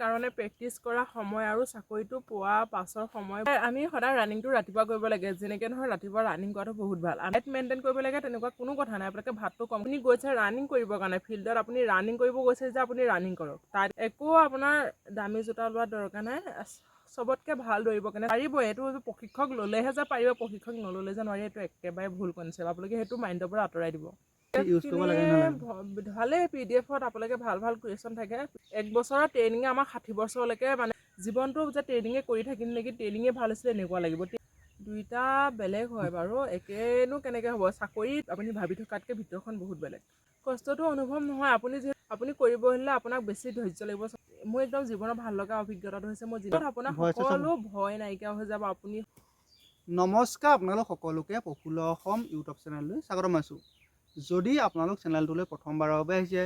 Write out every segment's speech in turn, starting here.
কাৰণে প্ৰেক্টিছ কৰা সময় আৰু চাকৰিটো পোৱা পাছৰ সময় আমি সদায় ৰানিংটো ৰাতিপুৱা কৰিব লাগে। যেনেকৈ নহয় ৰাতিপুৱা ৰানিং কৰাটো বহুত ভাল। ডায়েট মেইনটেইন কৰিব লাগে তেনেকুৱা কোনো কথা নাই। আপোনালোকে ভাতটো কম, আপুনি গৈছে ৰানিং কৰিবৰ কাৰণে ফিল্ডত, আপুনি ৰানিং কৰিব গৈছে যে আপুনি ৰানিং কৰক। তাত একো আপোনাৰ দামী জোতা লোৱাৰ দৰকাৰ নাই। চবতকৈ ভাল দৌৰিবৰ কাৰণে পাৰিব। এইটো প্ৰশিক্ষক ল'লেহে যে পাৰিব, প্ৰশিক্ষক নল'লে যে নোৱাৰি, এইটো একেবাৰে ভুল কনচেপ্ট। আপোনালোকে সেইটো মাইণ্ডৰ পৰা আঁতৰাই দিব। ইউজ কৰিব লাগে নে নালাগে? ভালেই PDF-ত আপোনালোকে ভাল ভাল কুৱেশ্যন থাকে। 1 বছৰৰ ট্ৰেইনিঙে আমাক 60 বছৰলৈকে মানে জীৱনটো যে ট্ৰেইনিঙে কৰি থাকিম নেকি, ট্ৰেইনিঙে ভাল হৈছিলে এনেকুৱা লাগিব। দুইটা বেলেগ হয় বাৰু, একেনো কেনেকৈ হ'ব। চাকৰিত আপুনি ভাবি থকাতকৈ ভিতৰখন বহুত বেলেগ। কষ্টটো অনুভৱ নহয়। আপুনি কৰিব হ'লে আপোনাক বেছি ধৈৰ্য লাগিব। মোৰ একদম জীৱনৰ ভাল লগা অভিজ্ঞতাটো হৈছে মোৰ জীৱনত আপোনাৰ সকলো ভয় নাইকিয়া হৈ যাব। আপুনি নমস্কাৰ, আপোনালোক সকলোকে প্ৰফুল্ল অসম ইউটিউব চেনেললৈ স্বাগতম জনাইছোঁ। যদি আপোনালোক চেনেলটোলৈ প্ৰথমবাৰৰ বাবে আহিছে,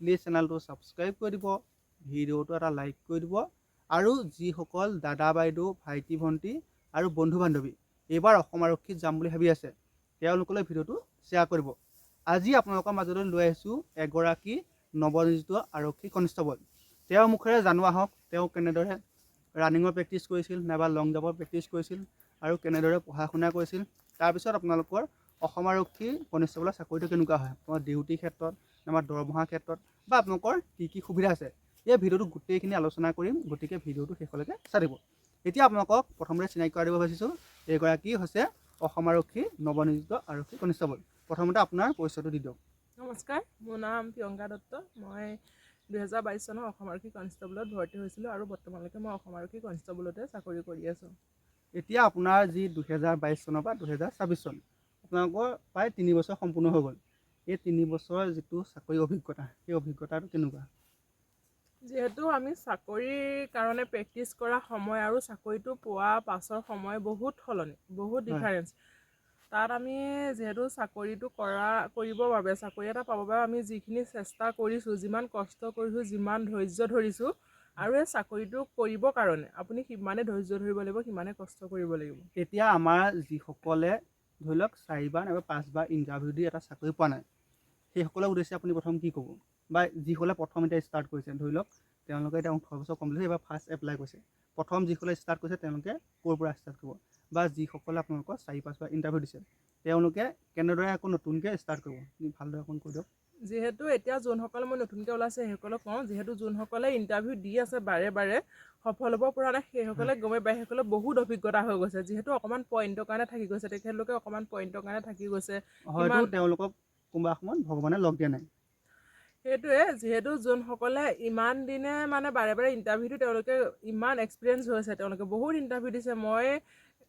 প্লিজ চেনেলটো ছাবস্ক্ৰাইব কৰি দিব, ভিডিঅ'টো এটা লাইক কৰি দিব, আৰু যিসকল দাদা বাইদেউ ভাইটি ভণ্টি আৰু বন্ধু বান্ধৱী এইবাৰ অসম আৰক্ষীত যাম বুলি ভাবি আছে, তেওঁলোকলৈ ভিডিঅ'টো শ্বেয়াৰ কৰিব। আজি আপোনালোকৰ মাজলৈ লৈ আহিছোঁ এগৰাকী নৱনিযুক্ত আৰক্ষী কনষ্টেবল। তেওঁৰ মুখেৰে জানো আহক তেওঁ কেনেদৰে ৰানিঙৰ প্ৰেক্টিছ কৰিছিল, নাইবা লং জাম্পৰ প্ৰেক্টিছ কৰিছিল, আৰু কেনেদৰে পঢ়া শুনা কৰিছিল। তাৰপিছত আপোনালোকৰ অসম আৰক্ষী কনষ্টেবলৰ চাকৰিটো কেনেকুৱা হয়, আপোনাৰ ডিউটিৰ ক্ষেত্ৰত, নাইবা দৰমহাৰ ক্ষেত্ৰত, বা আপোনালোকৰ কি সুবিধা আছে, এই ভিডিঅ'টো গোটেইখিনি আলোচনা কৰিম। গতিকে ভিডিঅ'টো শেষলৈকে চাই দিব। এতিয়া আপোনালোকক প্ৰথমতে চিনাকি কৰাই দিব বিচাৰিছোঁ, এইগৰাকী হৈছে অসম আৰক্ষীৰ নৱনিযুক্ত আৰক্ষী কনষ্টেবল। প্ৰথমতে আপোনাৰ পৰিচয়টো দি দিয়ক। নমস্কাৰ, মোৰ নাম প্ৰিয়ংকা দত্ত। মই 2022 চনৰ অসম আৰক্ষী কনষ্টেবলত ভৰ্তি হৈছিলোঁ আৰু বৰ্তমানলৈকে মই অসম আৰক্ষী কনষ্টেবলতে চাকৰি কৰি আছোঁ। এতিয়া আপোনাৰ যি 2022 চনৰ পৰা 2026 চন, আপোনালোকৰ প্ৰায় 3 বছৰ সম্পূৰ্ণ হৈ গ'ল। এই 3 বছৰৰ যিটো চাকৰি অভিজ্ঞতা, সেই অভিজ্ঞতাটো কেনেকুৱা? যিহেতু আমি চাকৰিৰ কাৰণে প্ৰেক্টিছ কৰা সময় আৰু চাকৰিটো পোৱা পাছৰ সময় বহুত সলনি, বহুত ডিফাৰেঞ্চ। তাত আমি যিহেতু চাকৰিটো কৰিবৰ বাবে, চাকৰি এটা পাবৰ বাবে আমি যিখিনি চেষ্টা কৰিছোঁ, যিমান কষ্ট কৰিছোঁ, যিমান ধৈৰ্য ধৰিছোঁ, আৰু এই চাকৰিটো কৰিবৰ কাৰণে আপুনি সিমানে ধৈৰ্য ধৰিব লাগিব, সিমানে কষ্ট কৰিব লাগিব। এতিয়া আমাৰ যিসকলে ধৰি লওক 4বাৰ নাইবা 5বাৰ ইণ্টাৰভিউ দি এটা চাকৰি পোৱা নাই, সেইসকলৰ উদ্দেশ্যে আপুনি প্ৰথম কি ক'ব? বা যিসকলে প্ৰথম এতিয়া ষ্টাৰ্ট কৰিছে, ধৰি লওক তেওঁলোকে এতিয়া 18 বছৰ কমপ্লিট হৈ এইবাৰ ফাৰ্ষ্ট এপ্লাই কৰিছে, প্ৰথম যিসকলে ষ্টাৰ্ট কৰিছে তেওঁলোকে ক'ৰ পৰা ষ্টাৰ্ট কৰিব? বা যিসকলে আপোনালোকৰ 4-5বাৰ ইণ্টাৰভিউ দিছে, তেওঁলোকে কেনেদৰে আকৌ নতুনকৈ ষ্টাৰ্ট কৰিব? ভালদৰে অকণ কৈ দিয়ক। যিহেতু এতিয়া যোনসকলে মই নতুনকৈ ওলাইছে সেইসকলক কওঁ, যিহেতু যোনসকলে ইণ্টাৰভিউ দি আছে বাৰে বাৰে সফল হ'ব পৰা নাই, সেইসকলে গমে পায়, সেইসকলে বহুত অভিজ্ঞতা হৈ গৈছে। যিহেতু অকণমান পইণ্টৰ কাৰণে থাকি গৈছে, তেখেতলোকে অকণমান পইণ্টৰ কাৰণে থাকি গৈছে, হয়তো তেওঁলোকক কোনোবা সময়ত ভগৱানে লগ দিয়া নাই। সেইটোৱে, যিহেতু যোনসকলে ইমান দিনে মানে বাৰে বাৰে ইণ্টাৰভিউটো তেওঁলোকে ইমান এক্সপিৰিয়েঞ্চ হৈছে, তেওঁলোকে বহুত ইণ্টাৰভিউ দিছে। মই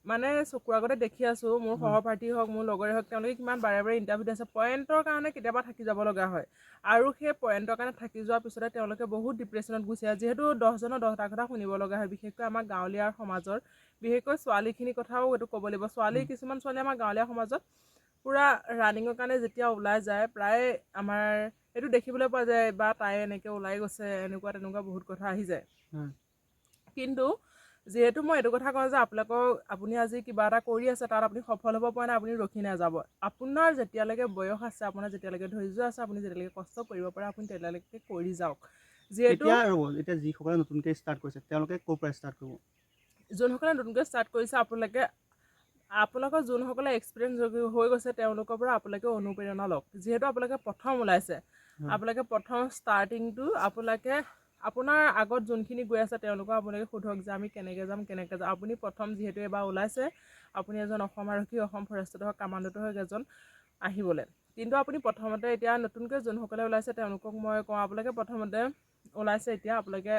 মানে চকুৰ আগতে দেখি আছোঁ, মোৰ সহপাঠী হওক, মোৰ লগৰে হওক, তেওঁলোকে কিমান বাৰে বাৰে ইণ্টাৰভিউ দিছে, পইণ্টৰ কাৰণে কেতিয়াবা থাকি যাব লগা হয়। আৰু সেই পইণ্টৰ কাৰণে থাকি যোৱাৰ পিছতে তেওঁলোকে বহুত ডিপ্ৰেশ্যনত গুচি আহে। যিহেতু 10জনৰ 10টা কথা শুনিব লগা হয়, বিশেষকৈ আমাৰ গাঁৱলীয়া সমাজৰ, বিশেষকৈ ছোৱালীখিনিৰ কথাও এইটো ক'ব লাগিব। কিছুমান ছোৱালী আমাৰ গাঁৱলীয়া সমাজত পূৰা ৰানিঙৰ কাৰণে যেতিয়া ওলাই যায়, প্ৰায় আমাৰ এইটো দেখিবলৈ পোৱা যায়, বা তাই এনেকৈ ওলাই গৈছে, এনেকুৱা তেনেকুৱা বহুত কথা আহি যায়। কিন্তু যিহেতু মই এইটো কথা কওঁ যে আপুনি আজি কিবা এটা কৰি আছে, তাত আপুনি সফল হ'ব পৰা নাই, আপুনি ৰখি নাযাব। আপোনাৰ যেতিয়ালৈকে বয়স আছে, আপোনাৰ যেতিয়ালৈকে ধৈৰ্য আছে, আপুনি যেতিয়ালৈকে কষ্ট কৰিব পাৰে, আপুনি তেতিয়ালৈকে কৰি যাওক। যিহেতু এতিয়া যিসকলে নতুনকৈ ষ্টাৰ্ট কৰিছে তেওঁলোকে ক'ৰ পৰা ষ্টাৰ্ট কৰিব? যোনসকলে নতুনকৈ ষ্টাৰ্ট কৰিছে, আপোনালোকৰ যোনসকলে এক্সপিৰিয়েঞ্চ হৈ গৈছে, তেওঁলোকৰ পৰা আপোনালোকে অনুপ্ৰেৰণা লওক। যিহেতু আপোনালোকে প্ৰথম ওলাইছে, আপোনালোকে প্ৰথম ষ্টাৰ্টিংটো আপোনাৰ আগত যোনখিনি গৈ আছে তেওঁলোকক আপোনালোকে সোধক যে আমি কেনেকৈ যাম। আপুনি প্ৰথম যিহেতু এবাৰ ওলাইছে, আপুনি এজন অসম আৰক্ষী, অসম ফৰেষ্টত হওক, কামাণ্ডোত হওক এজন আহিবলৈ। কিন্তু আপুনি প্ৰথমতে এতিয়া নতুনকৈ যোনসকলে ওলাইছে তেওঁলোকক মই কওঁ, আপোনালোকে প্ৰথমতে ওলাইছে, এতিয়া আপোনালোকে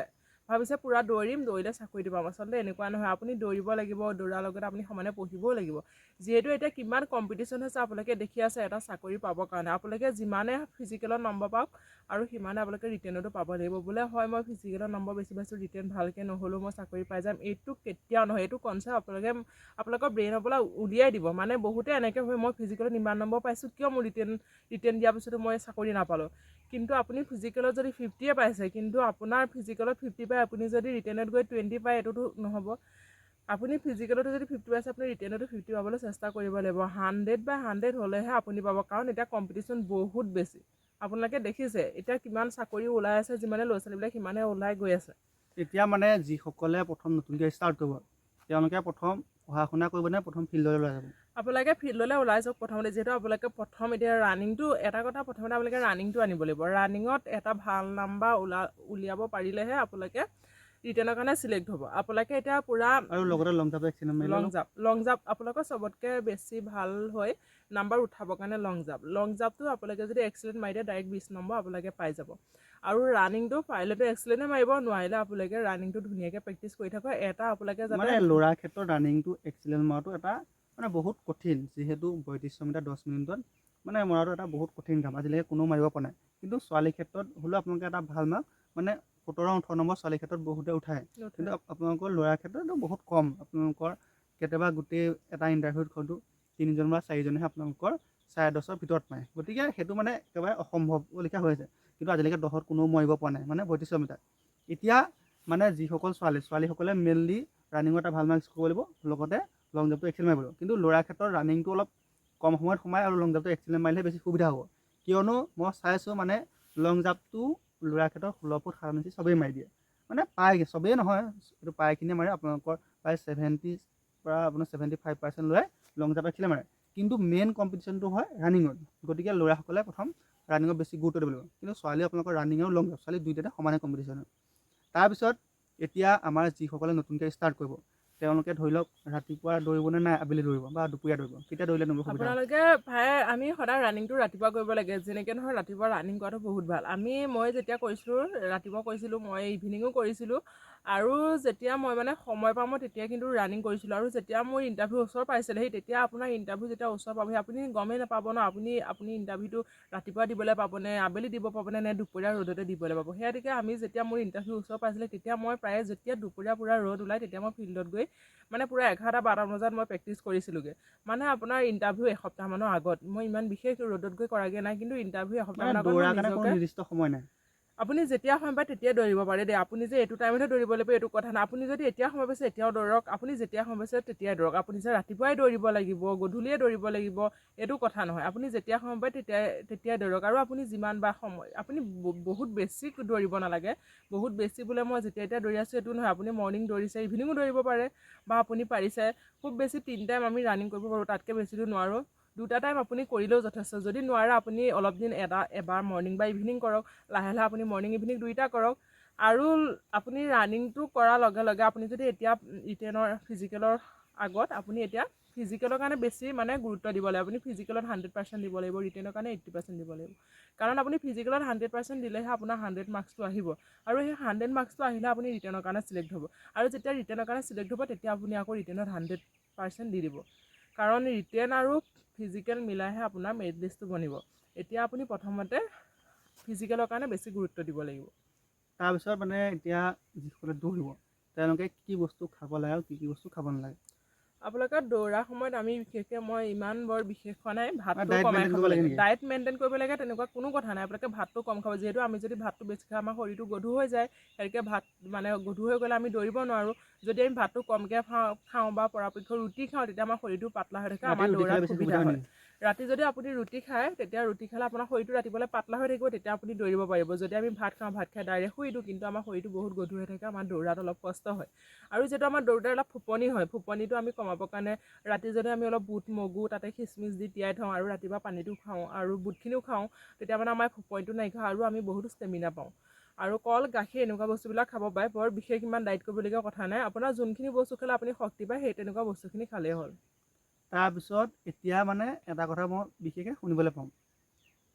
ভাবিছে পূৰা দৌৰিলে চাকৰিটো পাম। আচলতে এনেকুৱা নহয়, আপুনি দৌৰিব লাগিব, দৌৰাৰ লগতে আপুনি সমানে পঢ়িবও লাগিব। যিহেতু এতিয়া কিমান কম্পিটিশ্যন হৈছে আপোনালোকে দেখি আছে এটা চাকৰি পাবৰ কাৰণে। আপোনালোকে যিমানে ফিজিকেলত নম্বৰ পাওক আৰু সিমানে আপোনালোকে ৰিটেনতো পাব লাগিব। বোলে হয় মই ফিজিকেলত নম্বৰ বেছি পাইছোঁ, ৰিটেন ভালকৈ নহ'লেও মই চাকৰি পাই যাম, এইটো কেতিয়াও নহয়। এইটো কনচেপ্ট আপোনালোকৰ ব্ৰেইনৰ পৰা উলিয়াই দিব। মানে বহুতে এনেকৈ হয়, মই ফিজিকেলত ইমান নম্বৰ পাইছোঁ, কিয় মোৰ ৰিটেন দিয়াৰ পিছতো মই চাকৰি নাপালোঁ। কিন্তু আপুনি ফিজিকেলত যদি 50 পাইছে, কিন্তু আপোনাৰ ফিজিকেলত 50 পাই আপুনি যদি ৰিটেনত গৈ 20 পায়, এইটোতো নহ'ব। আপুনি ফিজিকেলতো যদি 50 পাইছে, আপুনি ৰিটেনতো 50 পাবলৈ চেষ্টা কৰিব লাগিব। 100/100 হ'লেহে আপুনি পাব, কাৰণ এতিয়া কম্পিটিশ্যন বহুত বেছি। আপোনালোকে দেখিছে এতিয়া কিমান চাকৰি ওলাই আছে, যিমানে ল'ৰা ছোৱালীবিলাক সিমানে ওলাই গৈ আছে। এতিয়া মানে যিসকলে প্ৰথম নতুনকৈ ষ্টাৰ্ট কৰিব তেওঁলোকে প্ৰথম পঢ়া শুনা কৰিবনে প্ৰথম ফিল্ডলৈ ওলাই যাব? আপোনালোকে ফিল্ডলৈ ওলাই যাওক প্ৰথমতে, যিহেতু আপোনালোকে প্ৰথম এতিয়া ৰানিংটো এটা কথা, প্ৰথমতে আপোনালোকে ৰানিংটো আনিব লাগিব। ৰানিঙত এটা ভাল নাম্বাৰ উলিয়াব পাৰিলেহে আপোনালোকে ৰিটেনৰ কাৰণে চিলেক্ট হ'ব। আপোনালোকে এতিয়া পূৰা আৰু লগতে লং জাম্প লং জাম্প আপোনালোকৰ চবতকৈ বেছি ভাল হয় নাম্বাৰ উঠাবৰ কাৰণে লং জাম্পটো আপোনালোকে যদি এক্সিলেণ্ট মাৰি দিয়ে ডাইৰেক্ট 20 নম্বৰ আপোনালোকে পাই যাব। আৰু ৰানিংটো পাৰিলেতো এক্সিলেণ্টে মাৰিব, নোৱাৰিলে আপোনালোকে ৰানিংটো ধুনীয়াকৈ প্ৰেক্টিচ কৰি থাকক। এটা আপোনালোকে মানে ল'ৰাৰ ক্ষেত্ৰত ৰানিংটো এক্সিলেণ্ট মৰাটো এটা মানে বহুত কঠিন, যিহেতু 3200 মিটাৰ 10 মিনিটত মানে মৰাটো এটা বহুত কঠিন কাম, আজিলৈকে কোনো মাৰিব পৰা নাই। কিন্তু ছোৱালীৰ ক্ষেত্ৰত হ'লেও আপোনালোকে এটা ভাল মাৰ্ক মানে 17-18 নম্বৰ ছোৱালীৰ ক্ষেত্ৰত বহুতে উঠায়, কিন্তু আপোনালোকৰ ল'ৰাৰ ক্ষেত্ৰতো বহুত কম। আপোনালোকৰ কেতিয়াবা গোটেই এটা ইণ্টাৰভিউত হয়তো 3জন বা 4জনেহে আপোনালোকৰ 10.5ৰ ভিতৰত পায়। গতিকে সেইটো মানে একেবাৰে অসম্ভৱ লেখীয়া হৈ আছে, কিন্তু আজিলৈকে 10ত কোনেও মৰিব পৰা নাই, মানে 3200 মিটাৰ। এতিয়া মানে যিসকল ছোৱালীসকলে মেইনলি ৰানিঙত এটা ভাল মাৰ্কছ কৰিব লাগিব, লগতে লং জাম্পটো এক্সিলেণ্ট মাৰিব লাগিব। কিন্তু ল'ৰাৰ ক্ষেত্ৰত ৰানিংটো অলপ কম সময়ত সোমায় আৰু লং জাম্পটো এক্সিলেণ্ট মাৰিলে বেছি সুবিধা হ'ব। কিয়নো মই চাইছোঁ মানে লং জাম্পটো ল'ৰাৰ ক্ষেত্ৰত 16 ফুট 7 ইঞ্চি চবেই মাৰি দিয়ে, মানে প্ৰায় চবেই নহয়, এইটো প্ৰায়খিনিয়ে মাৰে। আপোনালোকৰ প্ৰায় 70 পৰা আপোনাৰ 75% ল'ৰাই লং জাম্প এক্সিলেণ্ট মাৰে। কিন্তু মেইন কম্পিটিশ্যনটো হয় ৰানিঙত, গতিকে ল'ৰাসকলে প্ৰথম ৰানিঙত বেছি গুৰুত্ব দিব লাগিব। কিন্তু ছোৱালী আপোনালোকৰ ৰানিং আৰু লং জাম্প ছোৱালী দুইটাতে সমানে কম্পিটিশ্যন হয়। তাৰপিছত এতিয়া আমাৰ যিসকলে নতুনকৈ ষ্টাৰ্ট কৰিব তেওঁলোকে ধৰি লওক ৰাতিপুৱা দৌৰিবনে নাই আবেলি দৌৰিব বা দুপৰীয়া দৌৰিব, কেতিয়া দৌৰিলে নম্বৰ সুবিধা? আপোনালোকে আমি সদায় ৰানিংটো ৰাতিপুৱা কৰিব লাগে। যেনেকৈ নহয় ৰাতিপুৱা ৰানিং কৰাটো বহুত ভাল। মই যেতিয়া কৰিছিলোঁ ৰাতিপুৱা কৰিছিলোঁ, মই ইভিনিঙো কৰিছিলোঁ। আৰু যেতিয়া মই মানে সময় পাওঁ মই তেতিয়া কিন্তু ৰানিং কৰিছিলোঁ। আৰু যেতিয়া মোৰ ইণ্টাৰভিউ ওচৰ পাইছিলেহি তেতিয়া আপোনাৰ ইণ্টাৰভিউ যেতিয়া ওচৰ পাবহি আপুনি গমেই নাপাব ন আপুনি ইণ্টাৰভিউটো ৰাতিপুৱা দিবলৈ পাবনে, আবেলি দিব পাবনে, নে দুপৰীয়া ৰ'দতে দিবলৈ পাব। সেয়াটিকে যেতিয়া মোৰ ইণ্টাৰভিউ ওচৰ পাইছিলে তেতিয়া মই প্ৰায় যেতিয়া দুপৰীয়া পূৰা ৰ'দ ওলাই তেতিয়া মই ফিল্ডত গৈ মানে পূৰা 11-12 বজাত মই প্ৰেক্টিছ কৰিছিলোঁগৈ। মানে আপোনাৰ ইণ্টাৰভিউ এসপ্তাহমানৰ আগত। মই ইমান বিশেষ ৰ'দত গৈ কৰাগৈ নাই, কিন্তু ইণ্টাৰভিউ এসপ্তাহমানৰ আগত দৌৰাৰ কাৰণে কোনো নিৰ্দিষ্ট সময় নাই। আপুনি যেতিয়া সময় পায় তেতিয়াই দৌৰিব পাৰে দেই। আপুনি যে এইটো টাইমতে দৌৰিব লাগিব এইটো কথা নাই। আপুনি যদি এতিয়া সময় পাইছে এতিয়াও দৌৰক, আপুনি যেতিয়া সময় পাইছে তেতিয়াই দৌৰক। আপুনি যে ৰাতিপুৱাই দৌৰিব লাগিব, গধূলিয়ে দৌৰিব লাগিব এইটো কথা নহয়। আপুনি যেতিয়া সময় পায় তেতিয়াই দৌৰক। আৰু আপুনি যিমান বা সময় আপুনি বহুত বেছি দৌৰিব নালাগে। বহুত বেছি বোলে মই যেতিয়া এতিয়া দৌৰি আছোঁ এইটো নহয়। আপুনি মৰ্ণিং দৌৰিছে ইভিনিঙো দৌৰিব পাৰে, বা আপুনি পাৰিছে খুব বেছি 3 টাইম আমি ৰানিং কৰিব পাৰোঁ, তাতকৈ বেছিটো নোৱাৰোঁ। 2টা টাইম আপুনি কৰিলেও যথেষ্ট। যদি নোৱাৰে আপুনি অলপ দিন এবাৰ মৰ্ণিং বা ইভিনিং কৰক, লাহে লাহে আপুনি মৰ্ণিং ইভিনিং 2টা কৰক। আৰু আপুনি ৰানিংটো কৰাৰ লগে লগে আপুনি যদি এতিয়া ৰিটেনৰ ফিজিকেলৰ আগত আপুনি এতিয়া ফিজিকেলৰ কাৰণে বেছি মানে গুৰুত্ব দিব লাগিব। আপুনি ফিজিকেলত 100% দিব লাগিব, ৰিটেনৰ কাৰণে 80% দিব লাগিব। কাৰণ আপুনি ফিজিকেলত 100% দিলেহে আপোনাৰ 100 মাৰ্কছটো আহিব। আৰু সেই 100 মাৰ্কছটো আহিলে আপুনি ৰিটেনৰ কাৰণে চিলেক্ট হ'ব। আৰু যেতিয়া ৰিটেনৰ কাৰণে চিলেক্ট হ'ব তেতিয়া আপুনি আকৌ ৰিটেনত 100% দি দিব। কাৰণ ৰিটেন আৰু ফিজিকেল মিলাইহে আপোনাৰ মেৰিট লিষ্টটো বনিব। এতিয়া আপুনি প্ৰথমতে ফিজিকেলৰ কাৰণে বেছি গুৰুত্ব দিব লাগিব। তাৰপিছত মানে এতিয়া যিসকলে দৌৰিব তেওঁলোকে কি বস্তু খাব লাগে আৰু কি বস্তু খাব নালাগে? আপোনালোকে দৌৰাৰ সময়ত আমি বিশেষকৈ মই ইমান বৰ বিশেষ খোৱা নাই, ভাতটো ডায়েট কমাই মেইনটেইন খাব কৰিব লাগে। নেকি? ডায়েট মেইনটেইন কৰিব লাগে তেনেকুৱা কোনো কথা নাই। আপোনালোকে ভাতটো কম খাব, যিহেতু আমি যদি ভাতটো বেছি খাওঁ আমাৰ শৰীৰটো গধুৰ হৈ যায়। সেনেকৈ ভাত মানে গধুৰ হৈ গ'লে আমি দৌৰিব নোৱাৰোঁ। যদি আমি ভাতটো কমকৈ খাওঁ বা পৰাপক্ষত ৰুটি খাওঁ তেতিয়া আমাৰ শৰীৰটো পাতলা হৈ থাকে, ৰাতি আমাৰ ৰুটি খালে দৌৰাত বেছি সুবিধা হয়। নেকি? ৰাতি যদি আপুনি ৰুটি খায় তেতিয়া ৰুটি খালে আপোনাৰ শৰীৰটো ৰাতিপুৱালৈ পাতলা হৈ থাকিব, তেতিয়া আপুনি দৌৰিব পাৰিব। যদি আমি ভাত খাওঁ, ভাত খাই ডাইৰেক্ট শুই দিওঁ কিন্তু আমাৰ শৰীৰটো বহুত গধুৰ হৈ থাকে, আমাৰ দৌৰাত অলপ কষ্ট হয়। আৰু যিহেতু আমাৰ দৌৰোতে অলপ ফুপনি হয়, ফুপনিটো আমি কমাবৰ কাৰণে ৰাতি যদি আমি অলপ বুট মগু তাতে খিচমিচ দি তিয়াই থওঁ আৰু ৰাতিপুৱা পানীটো খাওঁ আৰু বুটখিনিও খাওঁ, তেতিয়া মানে আমাৰ ফুপনিটো নাইকিয়া হয় আৰু আমি বহুতো ষ্টেমিনা পাওঁ। আৰু কল গাখীৰ এনেকুৱা বস্তুবিলাক খাব পাৰে, বৰ বিশেষ ইমান ডায়েট কৰিবলগীয়া কথা নাই। আপোনাৰ যোনখিনি বস্তু খালে আপুনি শক্তি পায় সেই তেনেকুৱা বস্তুখিনি খালেই হ'ল। তাৰপিছত এতিয়া মানে এটা কথা মই বিশেষকৈ শুনিবলৈ পাওঁ,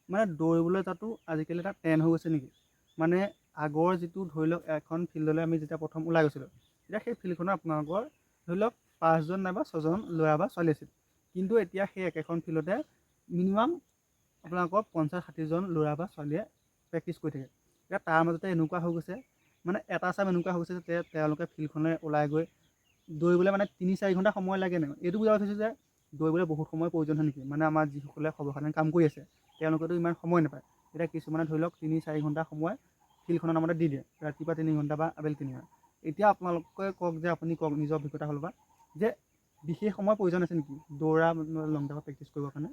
মানে দৌৰিবলৈ যোৱাটো আজিকালি এটা ট্ৰেণ্ড হৈ গৈছে নেকি? মানে আগৰ যিটো ধৰি লওক এখন ফিল্ডলৈ আমি যেতিয়া প্ৰথম ওলাই গৈছিলোঁ তেতিয়া সেই ফিল্ডখনত আপোনালোকৰ ধৰি লওক 5জন নাইবা 6জন ল'ৰা বা ছোৱালী আছিল, কিন্তু এতিয়া সেই একেখন ফিল্ডতে মিনিমাম আপোনালোকৰ 50-60জন ল'ৰা বা ছোৱালীয়ে প্ৰেক্টিছ কৰি থাকে। এতিয়া তাৰ মাজতে এনেকুৱা হৈ গৈছে মানে এটা চাম এনেকুৱা হৈ গৈছে যে তেওঁলোকে ফিল্ডখনলৈ ওলাই গৈ দৌৰিবলৈ মানে 3-4 ঘণ্টা সময় লাগে নাই। এইটো বুজা উঠিছে যে দৌৰিবলৈ বহুত সময়ৰ প্ৰয়োজন হয় নেকি? মানে আমাৰ যিসকলে সৰ্বসাধাৰণ কাম কৰি আছে তেওঁলোকেতো ইমান সময় নাপায়। এতিয়া কিছুমানে ধৰি লওক 3-4 ঘণ্টা সময় ফিল্ডখনৰ নামতে দি দিয়ে, ৰাতিপুৱা 3 ঘণ্টা বা আবেলি 3 ঘণ্টা। এতিয়া আপোনালোকে কওক যে আপুনি কওক নিজৰ অভিজ্ঞতা ফালৰ পৰা যে বিশেষ সময়ৰ প্ৰয়োজন আছে নেকি দৌৰা লং জাম্পত প্ৰেক্টিছ কৰিবৰ কাৰণে?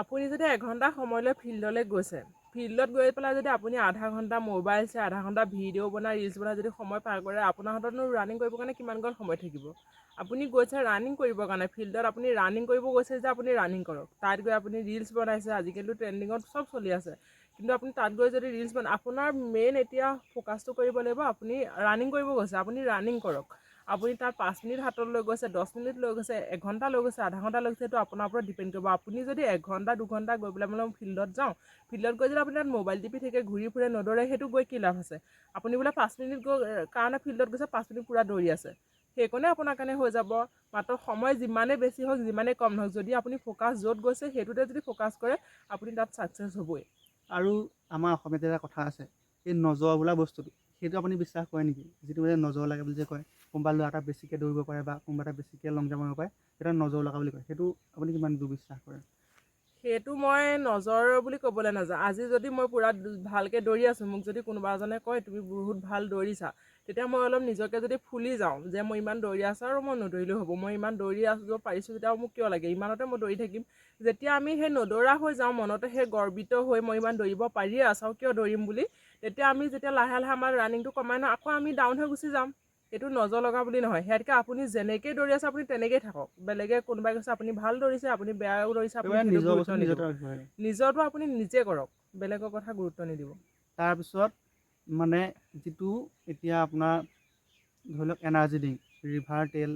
আপুনি যদি এঘণ্টা সময় লৈ ফিল্ডলৈ গৈছে, ফিল্ডত গৈ পেলাই যদি আপুনি আধা ঘণ্টা মোবাইল চাই, আধা ঘণ্টা ভিডিঅ' বনাই, ৰিলচ বনাই যদি সময় পাৰ কৰে, আপোনাৰ হাততনো ৰানিং কৰিবৰ কাৰণে কিমান কণ সময় থাকিব? আপুনি গৈছে ৰানিং কৰিবৰ কাৰণে, ফিল্ডত আপুনি ৰানিং কৰিব গৈছে যে আপুনি ৰানিং কৰক। তাত গৈ আপুনি ৰিলচ বনাইছে, আজিকালিতো ট্ৰেণ্ডিঙত চব চলি আছে, কিন্তু আপুনি তাত গৈ যদি ৰিলচ আপোনাৰ মেইন এতিয়া ফ'কাছটো কৰিব লাগিব, আপুনি ৰানিং কৰিব গৈছে, আপুনি ৰানিং কৰক। আপুনি তাত 5 মিনিট হাতত লৈ গৈছে, 10 মিনিট লৈ গৈছে, এঘণ্টা লৈ গৈছে, আধা ঘণ্টা লৈ গৈছে, সেইটো আপোনাৰ ওপৰত ডিপেণ্ড কৰিব। আপুনি যদি এঘণ্টা 2 ঘণ্টা গৈ পেলাই মানে ফিল্ডত যাওঁ, ফিল্ডত গৈ যদি আপুনি তাত মোবাইল টিপি থাকে, ঘূৰি ফুৰে, নদৌৰে, সেইটো গৈ কি লাভ আছে? আপুনি বোলে 5 মিনিট কাৰণে ফিল্ডত গৈছে, 5 মিনিট পূৰা দৌৰি আছে, সেইকণে আপোনাৰ কাৰণে হৈ যাব। মাত্ৰ সময় যিমানেই বেছি হওক, যিমানেই কম নহওক, যদি আপুনি ফ'কাছ য'ত গৈছে সেইটোতে যদি ফ'কাছ কৰে, আপুনি তাত ছাকচেছ হ'বই। আৰু আমাৰ অসমীয়াত এটা কথা আছে, এই নজৰ বোলা বস্তুটো, সেইটো আপুনি বিশ্বাস কৰে নেকি? যিটো মানে নজৰ লাগে বুলি যে কয়, কোনোবা ল'ৰা এটা বেছিকৈ দৌৰিব পাৰে বা কোনোবা এটা বেছিকৈ লং জাম্প মাৰিব পাৰে, সেইটো নজৰ লগা বুলি কয়, সেইটো আপুনি কিমান দূৰ বিশ্বাস কৰে? সেইটো মই নজৰ বুলি ক'বলৈ নাযাওঁ। আজি যদি মই পূৰা ভালকৈ দৌৰি আছোঁ, মোক যদি কোনোবা এজনে কয় তুমি বহুত ভাল দৌৰিছা, তেতিয়া মই অলপ নিজকে যদি ফুলি যাওঁ যে মই ইমান দৌৰি আছোঁ আৰু মই নদৌৰিলেও হ'ব, মই ইমান দৌৰি আহিব পাৰিছোঁ যেতিয়া মোক কিয় লাগে, ইমানতে মই দৌৰি থাকিম। যেতিয়া আমি সেই নদৌৰা হৈ যাওঁ, মনতে সেই গৰ্বিত হৈ মই ইমান দৌৰিব পাৰিয়ে আছোঁ কিয় দৌৰিম বুলি, তেতিয়া আমি যেতিয়া লাহে লাহে আমাৰ ৰানিংটো কমাই ন, আকৌ আমি ডাউন হৈ গুচি যাম। এইটো নজৰ লগা বুলি নহয়। সিয়াতকৈ আপুনি যেনেকৈ দৌৰি আছে আপুনি তেনেকৈয়ে থাকক। বেলেগে কোনোবাই কৈছে আপুনি ভাল দৌৰিছে, আপুনি বেয়াও দৌৰিছে, আপুনি সেইটো নিজৰ গুৰুত্ব বস্তু নিদিব। নিজতে ৰাখিব লাগে। নিজৰটো আপুনি নিজে কৰক, বেলেগৰ কথা গুৰুত্ব নিদিব। তাৰপিছত মানে যিটো এতিয়া আপোনাৰ ধৰি লওক এনাৰ্জি ড্ৰিংক, ৰিভাৰ তেল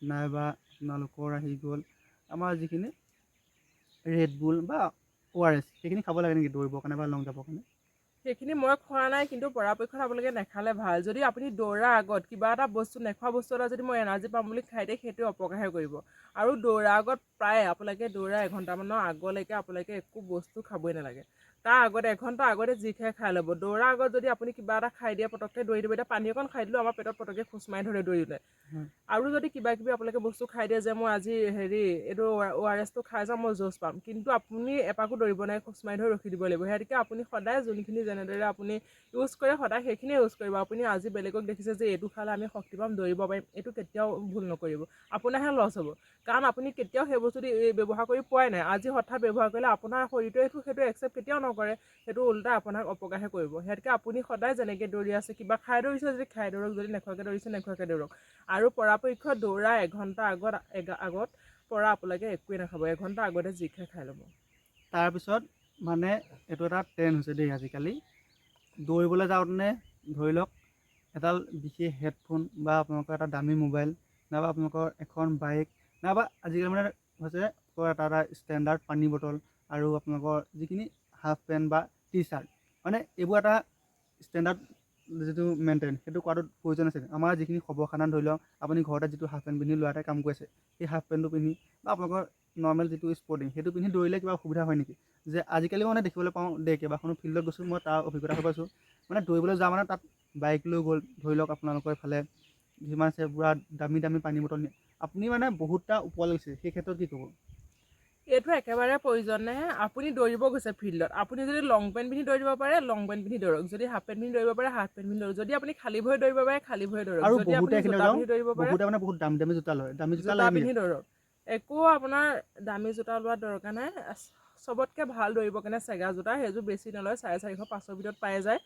নাইবা আপোনালোকৰ আহি গ'ল আমাৰ যিখিনি ৰেড বুল বা ORS, সেইখিনি খাব লাগে নেকি দৌৰিবৰ কাৰণে বা লং জাম্পৰ কাৰণে? সেইখিনি মই খোৱা নাই, কিন্তু পৰাপক্ষত আপোনালোকে নাখালে ভাল। যদি আপুনি দৌৰাৰ আগত কিবা এটা বস্তু, নেখোৱা বস্তু এটা যদি মই এনাৰ্জি পাম বুলি খাই দিয়ে, সেইটো অপকাৰহে কৰিব। আৰু দৌৰাৰ আগত প্ৰায় আপোনালোকে দৌৰা এঘণ্টামানৰ আগলৈকে আপোনালোকে একো বস্তু খাবই নালাগে। তাৰ আগতে এঘণ্টা আগতে যি খাই ল'ব। দৌৰাৰ আগত যদি আপুনি কিবা এটা খাই দিয়ে, পটককৈ দৌৰি দিব, এতিয়া পানী অকণ খাই দিলেও আমাৰ পেটত পটককৈ খোচ মাৰি ধৰে দৌৰিলে। আৰু যদি কিবা কিবি আপোনালোকে বস্তু খাই দিয়ে যে মই আজি এইটো ORSটো খাই যাওঁ, মই জোচ পাম, কিন্তু আপুনি এপাকো দৌৰিব নাই, খোচ মাৰি ধৰি ৰখি দিব লাগিব। সেইটোকে আপুনি সদায় যোনখিনি যেনেদৰে আপুনি ইউজ কৰে, সদায় সেইখিনিয়ে ইউজ কৰিব। আপুনি আজি বেলেগক দেখিছে যে এইটো খালে আমি শক্তি পাম, দৌৰিব পাৰিম, এইটো কেতিয়াও ভুল নকৰিব, আপোনাৰহে লছ হ'ব। কাৰণ আপুনি কেতিয়াও সেই বস্তুটো ব্যৱহাৰ কৰি পোৱাই নাই। আজি হঠাৎ ব্যৱহাৰ কৰিলে আপোনাৰ শৰীৰটোৱে সেইটো একচেপ্ট কেতিয়াও নকৰে, সেইটো ওলোটা আপোনাক অপকাৰহে কৰিব। সেইটোকে আপুনি সদায় যেনেকৈ দৌৰি আছে, কিবা খাই দৌৰিছে যদি খাই দৌৰক, যদি নোখোৱাকৈ দৌৰিছে নোখোৱাকৈ দৌৰক। আৰু পৰাপক্ষত দৌৰা এঘণ্টা আগত পৰা আপোনালোকে একোৱে নাখাব, এঘণ্টা আগতে যি খাই ল'ব। তাৰপিছত মানে এইটো এটা ট্ৰেণ্ড হৈছে দেই আজিকালি, দৌৰিবলৈ যাওঁতে ধৰি লওক এডাল বিশেষ হেডফোন বা আপোনালোকৰ এটা দামী মোবাইল নাইবা আপোনালোকৰ এখন বাইক নাইবা আজিকালি মানে হৈছে এটা ষ্টেণ্ডাৰ্ড পানী বটল আৰু আপোনালোকৰ যিখিনি হাফ পেণ্ট বা টি-চাৰ্ট, মানে এইবোৰ এটা ষ্টেণ্ডাৰ্ড যিটো মেইনটেইন, সেইটো কৰাটো প্ৰয়োজন আছে। আমাৰ যিখিনি সৰ্বসাধাৰণ ধৰি লওক আপুনি ঘৰতে যিটো হাফ পেণ্ট পিন্ধি ল'ৰা এটাই কাম কৰিছে, সেই হাফ পেণ্টটো পিন্ধি বা আপোনালোকৰ নৰ্মেল যিটো স্পৰ্টিং, সেইটো পিন্ধি দৌৰিলে কিবা অসুবিধা হয় নেকি? যে আজিকালি মানে দেখিবলৈ পাওঁ দেই, কেইবাখনো ফিল্ডত গৈছোঁ মই, তাৰ অভিজ্ঞতা হৈ পাইছোঁ। মানে দৌৰিবলৈ যাওঁ মানে তাত বাইক লৈ গ'ল, ধৰি লওক আপোনালোকৰ এইফালে যিমান আছে পূৰা দামী দামী পানী বটল নিয়ে, আপুনি মানে বহুতটা ওপৰলৈ গৈছে, সেই ক্ষেত্ৰত কি ক'ব? এইটো একেবাৰে প্ৰয়োজন নাই। আপুনি দৌৰিব গৈছে ফিল্ডত, আপুনি যদি লং পেণ্ট পিন্ধি দৌৰিব পাৰে লং পেণ্ট পিন্ধি দৌৰক, যদি হাফ পেণ্ট পিন্ধি দৌৰিব পাৰে হাফ পেণ্ট পিন্ধি দৌৰক, যদি আপুনি খালী ভৰি দৌৰিব পাৰে খালী ভৰি দৌৰক, আৰু যদি বহুতে আপুনি এইখিনি জোতা যাওঁ, পিন্ধি দৌৰিব পাৰে বহুতে মানে বহুত দামী দামী জোতা লয়, দামী জোতা জোতা লাগে পিন্ধি নেকি? দৌৰক। একো আপোনাৰ দামী জোতা লোৱাৰ দৰকাৰ নাই। চবতকৈ ভাল দৌৰিবৰ কাৰণে চেগা জোতা, সেইযোৰ বেছি নলয়, 450-500 ভিতৰত পাই যায়।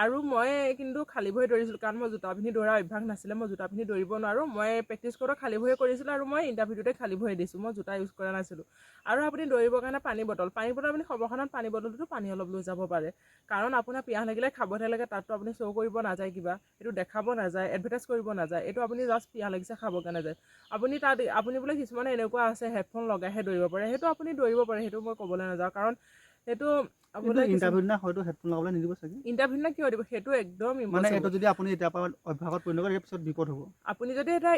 আৰু মই কিন্তু খালী ভৰি দৌৰিছিলোঁ, কাৰণ মই জোতা পিন্ধি দৌৰা অভ্যাস নাছিলে, মই জোতা পিন্ধি দৌৰিব নোৱাৰোঁ। মই প্ৰেক্টিছ কৰোঁতে খালী ভৰি কৰিছিলোঁ আৰু মই ইণ্টাৰভিউটোতে খালী ভৰি দিছোঁ, মই জোতা ইউজ কৰা নাছিলোঁ। আৰু আপুনি দৌৰিবৰ কাৰণে পানী বটল আপুনি সৰ্বসাধাৰণ পানী বটলটোতো পানী অলপ লৈ যাব পাৰে। কাৰণ আপোনাৰ পিয়াহ লাগিলে খাবহে লাগে, তাততো আপুনি শ্ব' কৰিব নাযায়, কিবা এইটো দেখাব নাযায়, এডভাৰটাইজ কৰিব নাযায়, এইটো আপুনি জাষ্ট পিয়াহ লাগিছে খাবৰ কাৰণে যায়। আপুনি বোলে কিছুমানে এনেকুৱা আছে হেডফোন লগাইহে দৌৰিব পাৰে, সেইটো আপুনি দৌৰিব পাৰে, সেইটো মই ক'বলৈ নাযাওঁ। কাৰণ সেইটো কিন্তু বোলে ইণ্টাৰভিউ দিনা হয়তো হেডফোন লগাবলৈ নিদিব চাগে। ইণ্টাৰভিউ নে কিয় দিব, সেইটো একদম মানে ইম্পচিবল। এইটো যদি আপুনি এতিয়াৰ পৰা অভ্যাসত পৰিণত কৰে, পিছত বিপদ হ'ব। আপুনি যদি এটা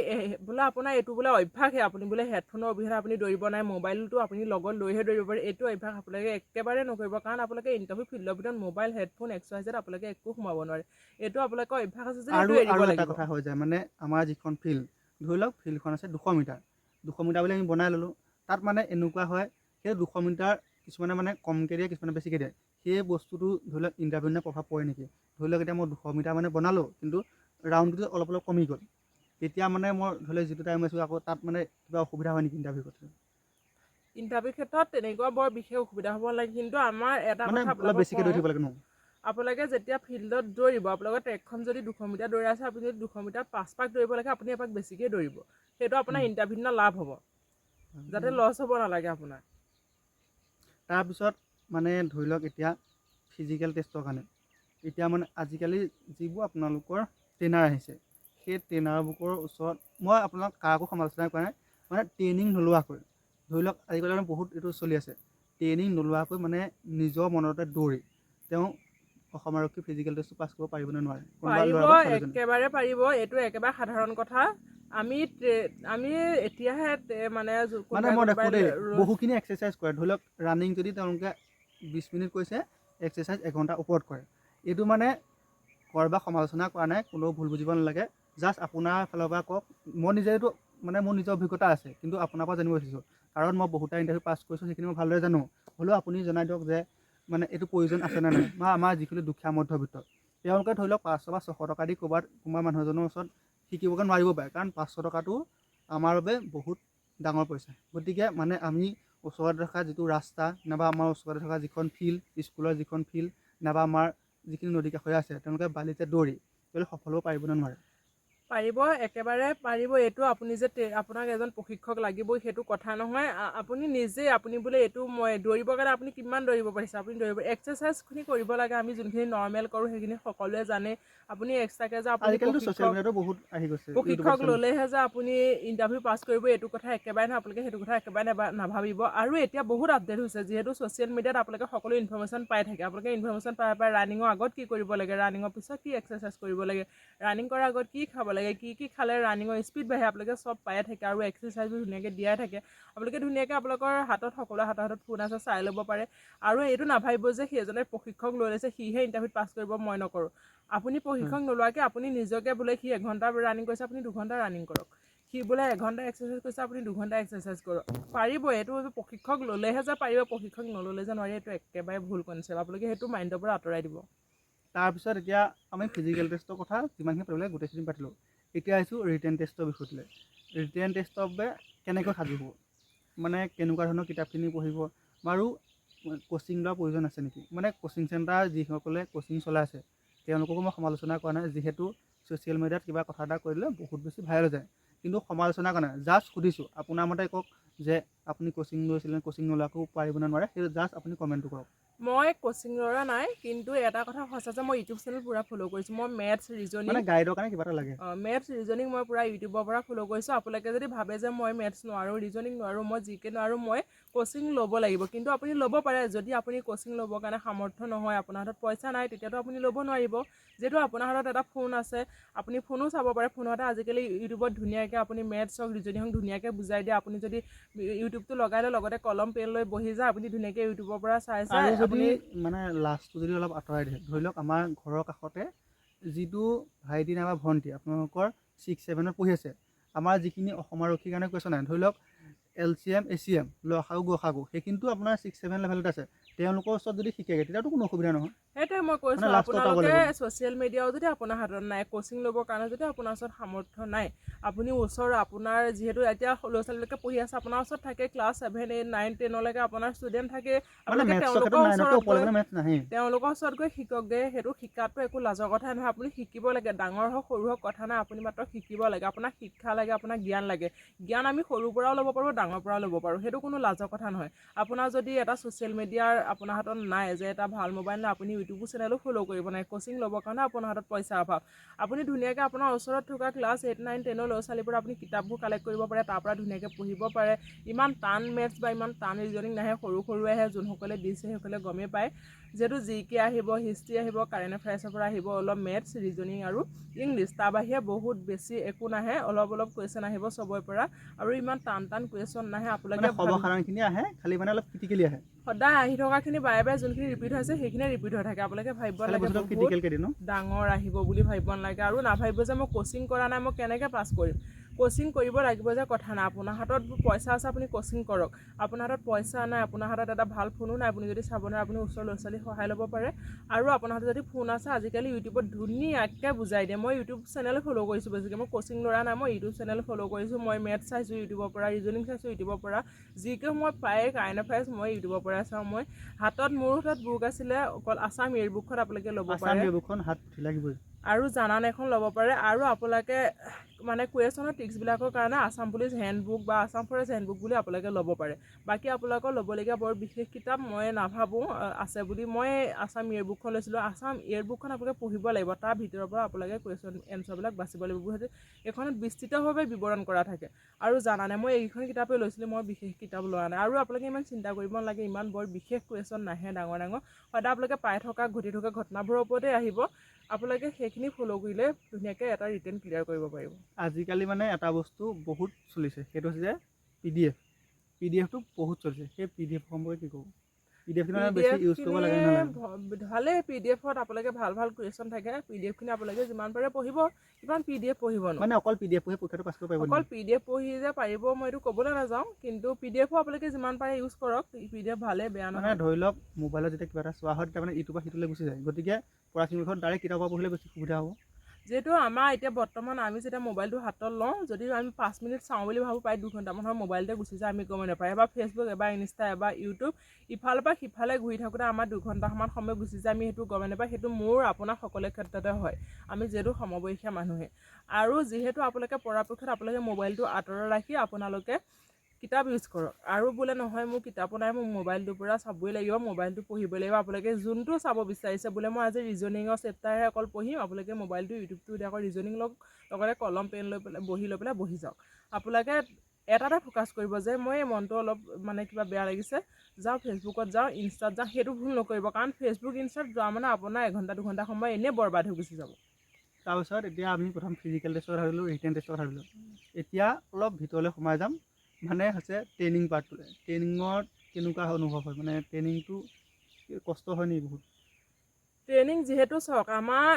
বোলে আপোনাৰ এইটো বোলে অভ্যাসহে, আপুনি বোলে হেডফোনৰ অবিহনে আপুনি দৌৰিব নাই, মোবাইলটো আপুনি লগত লৈহে দৌৰিব পাৰে, এইটো অভ্যাস আপোনালোকে একেবাৰে নকৰিব। কাৰণ আপোনালোকে ইণ্টাৰভিউ ফিল্ডৰ ভিতৰত মোবাইল, হেডফোন, XYZ আপোনালোকে একো সোমাব নোৱাৰে। এইটো আপোনালোকৰ অভ্যাস আছে যদি এইটো এৰিব আৰু এটা লাগিব। কথা হৈ যায়, মানে আমাৰ যিখন ফিল্ড, ধৰি লওক ফিল্ডখন আছে 200 মিটাৰ, 200 মিটাৰ বুলি আমি বনাই ল'লোঁ। তাত মানে এনেকুৱা হয়, সেই 200 মিটাৰ কিছুমানে মানে কমকৈ দিয়ে, কিছুমানে বেছিকৈ দিয়ে। সেই বস্তুটো ধৰি লওক ইণ্টাৰভিউ দিনা প্ৰভাৱ পৰে নেকি? ধৰি লওক এতিয়া মই 200 মিটাৰ মানে বনালোঁ, কিন্তু ৰাউণ্ডটো অলপ অলপ কমি গ'ল, তেতিয়া মানে মই ধৰি লওক যিটো টাইম আছোঁ আকৌ তাত মানে কিবা অসুবিধা হয় নেকি ইণ্টাৰভিউ ক্ষেত্ৰত? ইণ্টাৰভিউ ক্ষেত্ৰত তেনেকুৱা বৰ বিশেষ অসুবিধা হ'ব নালাগে, কিন্তু আমাৰ এটা মানে কথা অলপ বেছিকৈ দৌৰি থাকিব লাগে ন? আপোনালোকে যেতিয়া ফিল্ডত দৌৰিব, আপোনালোকৰ ট্ৰেকখন যদি 200 মিটাৰ দৌৰা আছে, আপুনি যদি 200 মিটাৰ 5 পাক দৌৰিব লাগে, আপুনি এপাক বেছিকৈ দৌৰিব। সেইটো আপোনাৰ ইণ্টাৰভিউত দিনা লাভ হ'ব, যাতে লছ হ'ব নালাগে আপোনাৰ। তাৰপিছত মানে ধৰি লওক এতিয়া ফিজিকেল টেষ্টৰ কাৰণে এতিয়া মানে আজিকালি যিবোৰ আপোনালোকৰ ট্ৰেইনাৰ আহিছে, সেই ট্ৰেইনাৰবোৰৰ ওচৰত মই আপোনাক কাকো সমালোচনা কৰা নাই, মানে ট্ৰেইনিং নোলোৱাকৈ ধৰি লওক আজিকালি মানে বহুত এইটো চলি আছে, ট্ৰেইনিং নোলোৱাকৈ মানে নিজৰ মনতে দৌৰি তেওঁ অসম আৰক্ষী ফিজিকেল টেষ্টটো পাছ কৰিব পাৰিবনে নোৱাৰে? পাৰিব, একেবাৰে পাৰিব। এইটো একেবাৰে সাধাৰণ কথা। আমি এতিয়াহে মানে মই দেখোঁ দেই বহুখিনি এক্সাৰচাইজ কৰে। ধৰি লওক ৰানিং যদি তেওঁলোকে 20 মিনিট কৰিছে, এক্সাৰচাইজ 1 ঘণ্টাৰ ওপৰত কৰে। এইটো মানে কাৰোবাক সমালোচনা কৰা নাই, কোনেও ভুল বুজিব নালাগে। জাষ্ট আপোনাৰ ফালৰ পৰা কওক, মই নিজেতো মানে মোৰ নিজৰ অভিজ্ঞতা আছে, কিন্তু আপোনাৰ পৰা জানিব বিচাৰিছোঁ, কাৰণ মই বহুতটা ইণ্টাৰভিউ পাছ কৰিছোঁ, সেইখিনি মই ভালদৰে জানো। হ'লেও আপুনি জনাই দিয়ক যে মানে এইটো প্ৰয়োজন আছে নে নাই, বা আমাৰ যিখিনি দুখীয়া মধ্যবিত্ত তেওঁলোকে ধৰি লওক 500 বা 600 টকা দি ক'ৰবাত কোনোবা মানুহ এজনৰ ওচৰত শিকিবগৈ নোৱাৰিব পাৰে, কাৰণ 500 টকাটো আমাৰ বাবে বহুত ডাঙৰ পইচা। গতিকে মানে আমি ওচৰত থকা যিটো ৰাস্তা নাইবা আমাৰ ওচৰতে থকা যিখন ফিল্ড, স্কুলৰ যিখন ফিল্ড নাইবা আমাৰ যিখিনি নদী কাষৰীয়া আছে, তেওঁলোকে বালিতে দৌৰি তেওঁলোকে সফল হ'ব পাৰিবনে নোৱাৰে? পাৰিব, একেবাৰে পাৰিব। এইটো আপুনি যে আপোনাক এজন প্ৰশিক্ষক লাগিবই সেইটো কথা নহয়। আপুনি নিজে আপুনি বোলে এইটো মই দৌৰিবৰ কাৰণে আপুনি কিমান দৌৰিব পাৰিছে, আপুনি দৌৰিব এক্সাৰচাইজখিনি কৰিব লাগে। আমি যোনখিনি নৰ্মেল কৰোঁ সেইখিনি সকলোৱে জানে। আপুনি এক্সট্ৰাকৈ যে আপুনি প্ৰশিক্ষক ল'লেহে যে আপুনি ইণ্টাৰভিউ পাছ কৰিব এইটো কথা একেবাৰে নহয়, আপোনালোকে সেইটো কথা একেবাৰে নাভাবিব। আৰু এতিয়া বহুত আপডেট হৈছে, যিহেতু ছ'চিয়েল মিডিয়াত আপোনালোকে সকলো ইনফৰমেশ্যন পাই থাকে। আপোনালোকে ইনফৰমেশ্যন পাই ৰানিঙৰ আগত কি কৰিব লাগে, ৰানিঙৰ পিছত কি এক্সাৰচাইজ কৰিব লাগে, ৰানিং কৰাৰ আগত কি খাব লাগে, কি খালে ৰানিঙৰ স্পীড বাঢ়ে, আপোনালোকে চব পায়ে থাকে। আৰু এক্সাৰচাইজবোৰ ধুনীয়াকৈ দিয়াই থাকে। আপোনালোকে ধুনীয়াকৈ আপোনালোকৰ হাতত সকলোৰে হাতত ফোন আছে, চাই ল'ব পাৰে। আৰু এইটো নাভাবিব যে সেইজনে প্ৰশিক্ষক লৈ লৈছে, সিহে ইণ্টাৰভিউত পাছ কৰিব, মই নকৰোঁ। আপুনি প্ৰশিক্ষক নোলোৱাকৈ আপুনি নিজকে বোলে সি 1 ঘণ্টা ৰানিং কৰিছে, আপুনি 2 ঘণ্টা ৰানিং কৰক। সি বোলে 1 ঘণ্টা এক্সাৰচাইজ কৰিছে, আপুনি 2 ঘণ্টা এক্সাৰচাইজ কৰক। পাৰিব, এইটো প্ৰশিক্ষক ল'লেহে যে পাৰিব, প্ৰশিক্ষক নল'লে যে নোৱাৰি, এইটো একেবাৰে ভুল কনচেপ্ট। আপোনালোকে সেইটো মাইণ্ডৰ পৰা আঁতৰাই দিব। তাৰপিছত এতিয়া আমি ফিজিকেল টেষ্টৰ কথা যিমানখিনি পাতিব লাগে গোটেইখিনি পাতিলোঁ। এতিয়া আহিছোঁ ৰিটেন টেষ্টৰ বিষয়টোলৈ। ৰিটেন টেষ্টৰ বাবে কেনেকৈ সাজু হ'ব, মানে কেনেকুৱা ধৰণৰ কিতাপখিনি পঢ়িব, আৰু কোচিং লোৱাৰ প্ৰয়োজন আছে নেকি? মানে কোচিং চেণ্টাৰ যিসকলে কোচিং চলাই আছে তেওঁলোককো মই সমালোচনা কৰা নাই, যিহেতু ছ'চিয়েল মিডিয়াত কিবা কথা এটা কৈ দিলে বহুত বেছি ভাইৰেল হৈ যায়, কিন্তু সমালোচনা কৰা নাই। জাষ্ট সুধিছোঁ, আপোনাৰ মতে কওক যে আপুনি কোচিং লৈছিলে, কোচিং নোলোৱাকো পাৰিবনে নোৱাৰে, সেইটো জাষ্ট আপুনি কমেণ্টটো কৰক। মই কোচিং লোৱা নাই, কিন্তু এটা কথা সঁচা যে মই ইউটিউব চেনেল পূৰা ফ'ল' কৰিছোঁ। মই মেথছ, ৰিজনিং মানে গাইডৰ কাৰণে কিবা এটা লাগে। মেথছ, ৰিজনিং মই পূৰা ইউটিউবৰ পৰা ফ'ল' কৰিছোঁ। আপোনালোকে যদি ভাবে যে মই মেথছ নোৱাৰোঁ, ৰিজনিং নোৱাৰোঁ, মই জিকে নোৱাৰোঁ, মই কোচিং ল'ব লাগিব। কিন্তু আপুনি ল'ব পাৰে, যদি আপুনি কোচিং ল'বৰ কাৰণে সামৰ্থ্য নহয়, আপোনাৰ হাতত পইচা নাই, তেতিয়াতো আপুনি ল'ব নোৱাৰিব। যিহেতু আপোনাৰ হাতত এটা ফোন আছে, আপুনি ফোনো চাব পাৰে। ফোনতে আজিকালি ইউটিউবত ধুনীয়াকৈ আপুনি মেথছ হওক, ৰিজনিং হওক ধুনীয়াকৈ বুজাই দিয়ে। আপুনি যদি ইউটিউবটো লগাই লয়, লগতে কলম পেন লৈ বহি যায়, আপুনি ধুনীয়াকৈ ইউটিউবৰ পৰা চাই আপুনি মানে লাষ্টটো যদি অলপ আঁতৰাই দিয়ে, ধৰি লওক আমাৰ ঘৰৰ কাষতে যিটো ভাইটি নাইবা ভণ্টি আপোনালোকৰ 6-7ত পঢ়ি আছে, আমাৰ যিখিনি অসম আৰক্ষীৰ কাৰণে কুৱেশ্যন আহে, ধৰি লওক LCM, ACM, লসাগু গসাগু, সেইখিনিতো আপোনাৰ 6-7 লেভেলত আছে, তেওঁলোকৰ ওচৰত যদি শিকেগৈ তেতিয়াতো কোনো অসুবিধা নহয়। সেইটোৱে মই কৈছোঁ, আপোনালোকে ছ'চিয়েল মিডিয়াও যদি আপোনাৰ হাতত নাই, কোচিং ল'বৰ কাৰণে যদি আপোনাৰ ওচৰত সামৰ্থ্য নাই, আপুনি ওচৰৰ আপোনাৰ যিহেতু এতিয়া ল'ৰা ছোৱালীলৈকে পঢ়ি আছে, আপোনাৰ ওচৰত থাকে ক্লাছ 7, 8, 9, 10লৈকে আপোনাৰ ষ্টুডেণ্ট থাকে, আপোনালোকে তেওঁলোকৰ ওচৰত গৈ শিককগৈ। সেইটো শিকাটো একো লাজৰ কথাই নহয়, আপুনি শিকিব লাগে। ডাঙৰ হওক সৰু হওক কথা নাই, আপুনি মাত্ৰ শিকিব লাগে। আপোনাক শিক্ষা লাগে, আপোনাক জ্ঞান লাগে। জ্ঞান আমি সৰুৰ পৰাও ল'ব পাৰোঁ, ডাঙৰ পৰাও ল'ব পাৰোঁ, সেইটো কোনো লাজৰ কথা নহয়। আপোনাৰ যদি এটা ছ'চিয়েল মিডিয়াৰ আপোনাৰ হাতত নাই, যে এটা ভাল মোবাইল নাই, আপুনি ইউটিউব চেনেলো ফ'ল' কৰিব নাই, কোচিং ল'বৰ কাৰণে আপোনাৰ হাতত পইচাৰ অভাৱ, আপুনি ধুনীয়াকৈ আপোনাৰ ওচৰত থকা ক্লাছ 8, 9, 10ৰ ল'ৰা ছোৱালীবোৰ আপুনি কিতাপবোৰ কালেক্ট কৰিব পাৰে, তাৰ পৰা ধুনীয়াকৈ পঢ়িব পাৰে। ইমান টান মেথছ বা ইমান টান ৰিজনিং নাহে, সৰু সৰুৱে আহে, যোনসকলে দিছে সেইসকলে গমেই পায়। যিহেতু জিকে আহিব, হিষ্ট্ৰী আহিব, কাৰেণ্ট এফেয়াৰ্ছৰ পৰা আহিব অলপ মেথছ, ৰিজনিং আৰু ইংলিছ, তাৰ বাহিৰে বহুত বেছি একো নাহে। অলপ অলপ কুৱেশ্যন আহিব চবৰে পৰা, আৰু ইমান টান টান কুৱেশ্যন নাহে। আপোনালোকে সৰ্বসাধাৰণখিনি আহে, খালি মানে অলপ ক্ৰিটিকেলি আহে। সদায় আহি থকাখিনি বাৰে বাৰে যোনখিনি ৰিপিট হৈছে সেইখিনি ৰিপিট হৈ থাকে। আপোনালোকে ভাবিব লাগে বহুত ডাঙৰ আহিব বুলি ভাবিব নালাগে, আৰু নাভাবিব যে মই কোচিং কৰা নাই, মই কেনেকৈ পাছ কৰিম। কোচিং কৰিব লাগিব যে কথা নাই, আপোনাৰ হাতত পইচা আছে আপুনি কোচিং কৰক, আপোনাৰ হাতত পইচা নাই, আপোনাৰ হাতত এটা ভাল ফোনো নাই, আপুনি যদি চাব নোৱাৰে আপুনি ওচৰৰ ল'ৰা ছোৱালীক সহায় ল'ব পাৰে। আৰু আপোনাৰ হাতত যদি ফোন আছে আজিকালি ইউটিউবত ধুনীয়াকৈ বুজাই দিয়ে। মই ইউটিউব চেনেল ফ'ল' কৰিছোঁ বেছিকৈ, মই কোচিং ল'ৰা নাই, মই ইউটিউব চেনেল ফ'ল' কৰিছোঁ। মই মেথছ চাইছোঁ ইউটিউবৰ পৰা, ৰিজনিং চাইছোঁ ইউটিউবৰ পৰা, যিকৈ মই প্ৰায়ে কাৰেণ্ট এফেয়াৰ্ছ মই ইউটিউবৰ পৰা চাওঁ। মই মোৰ হাতত বুক আছিলে অকল আছাম ইয়েৰ বুকখন আপোনালোকে ল'ব পাৰে, আছাম ইয়েৰ বুকখন হাত লাগিবই, আৰু জানান এখন ল'ব পাৰে। আৰু আপোনালোকে মানে কুৱেশ্যনৰ ট্ৰিক্সবিলাকৰ কাৰণে আছাম পুলিচ হেণ্ডবুক বা আছাম ফৰেষ্ট হেণ্ডবুক বুলি আপোনালোকে ল'ব পাৰে। বাকী আপোনালোকৰ ল'বলগীয়া বৰ বিশেষ কিতাপ মই নাভাবোঁ আছে বুলি। মই আছাম ইয়েৰ বুকখন লৈছিলোঁ। আছাম ইয়েৰ বুকখন আপোনালোকে পঢ়িব লাগিব, তাৰ ভিতৰৰ পৰা আপোনালোকে কুৱেশ্যন এনচাৰবিলাক বাচিব লাগিব। এইখনত বিস্তৃতভাৱে বিৱৰণ কৰা থাকে। আৰু জানানে মই এইখন কিতাপেই লৈছিলোঁ, মই বিশেষ কিতাপ লোৱা নাই। আৰু আপোনালোকে ইমান চিন্তা কৰিব নালাগে, ইমান বৰ বিশেষ কুৱেশ্যন নাহে ডাঙৰ সদায় আপোনালোকে পাই থকা ঘটি থকা ঘটনাবোৰৰ ওপৰতে আহিব। আপোনালোকে সেইখিনি ফ'ল' কৰিলে ধুনীয়াকৈ এটা ৰিটেন ক্লিয়াৰ কৰিব পাৰিব। আজিকালি মানে এটা বস্তু বহুত চলিছে, সেইটো হৈছে যে PDF টো বহুত চলিছে। সেই PDF সম্পৰ্কে কি ক'ব? PDF খিনি বেছি ইউজ কৰিব লাগে নে নালাগে? ভালেই, PDFত আপোনালোকে ভাল ভাল কুৱেশ্যন থাকে। PDFখিনি আপোনালোকে যিমান পাৰে পঢ়িব, কিমান PDF পঢ়িব ন? মানে অকল PDF পঢ়ি পৰীক্ষাটো পাছ কৰিব পাৰিব অকল নেকি? PDF পঢ়ি যে পাৰিব মই এইটো ক'বলৈ নাযাওঁ, কিন্তু PDFো আপোনালোকে যিমান পাৰে ইউজ কৰক। PDF ভালেই, বেয়া মানে নহয়। ধৰি লওক মোবাইলত যেতিয়া কিবা এটা চোৱা হয় তেতিয়া মানে ইটোৰ পৰা সিটোলৈ গুচি যায়, গতিকে পঢ়াখিনিখন ডাইৰেক্ট কিতাপৰ পৰা পঢ়িলে বেছি সুবিধা হ'ব। যিহেতু আমাৰ এতিয়া বৰ্তমান আমি যেতিয়া মোবাইলটো হাতত লওঁ, যদি আমি 5 মিনিট চাওঁ বুলি ভাবোঁ, প্ৰায় 2 ঘণ্টামান মোবাইলতে গুচি যায়, আমি গমেই নাপাওঁ। এবাৰ ফেচবুক, এবাৰ ইনষ্টা, এবাৰ ইউটিউব, ইফালৰ পৰা সিফালে ঘূৰি থাকোঁতে আমাৰ 2 ঘণ্টামান সময় গুচি যায়, আমি সেইটো গমেই নাপাওঁ। সেইটো মোৰ আপোনাৰ সকলো ক্ষেত্ৰতে হয়, আমি যিহেতু সমবয়সীয়া মানুহে। আৰু যিহেতু আপোনালোকে পৰাপক্ষত আপোনালোকে মোবাইলটো আঁতৰত ৰাখি আপোনালোকে কিতাপ ইউজ কৰক। আৰু বোলে নহয় মোৰ কিতাপো নাই, মোক মোবাইলটোৰ পৰা চাবই লাগিব, মোবাইলটো পঢ়িবই লাগিব, আপোনালোকে যোনটো চাব বিচাৰিছে, বোলে মই আজি ৰিজনিঙৰ চেপ্টাৰহে অকল পঢ়িম, আপোনালোকে মোবাইলটো ইউটিউবটো উলিয়াই ৰিজনিং লগতে কলম পেন লৈ পেলাই বহি যাওক। আপোনালোকে এটাতে ফ'কাছ কৰিব যে মই এই মনটো অলপ মানে কিবা বেয়া লাগিছে, যাওঁ ফেচবুকত যাওঁ, ইনষ্টাত যাওঁ, সেইটো ভুল নকৰিব। কাৰণ ফেচবুক ইনষ্টাত যোৱা মানে আপোনাৰ 1 ঘণ্টা 2 ঘণ্টা সময় এনেই বৰবাদ হৈ গুচি যাব। তাৰপিছত এতিয়া আমি প্ৰথম ফিজিকেল টেষ্টত ভাবিলোঁ, ৰিটেন টেষ্টত ভাবিলোঁ। এতিয়া অলপ ভিতৰলৈ সোমাই যাম, মানে হৈছে ট্ৰেইনিং পাৰ্টটোলৈ। ট্ৰেইনিঙত কেনেকুৱা অনুভৱ হয়, মানে ট্ৰেইনিংটো কষ্ট হয় নেকি বহুত? ট্ৰেইনিং যিহেতু চাওক, আমাৰ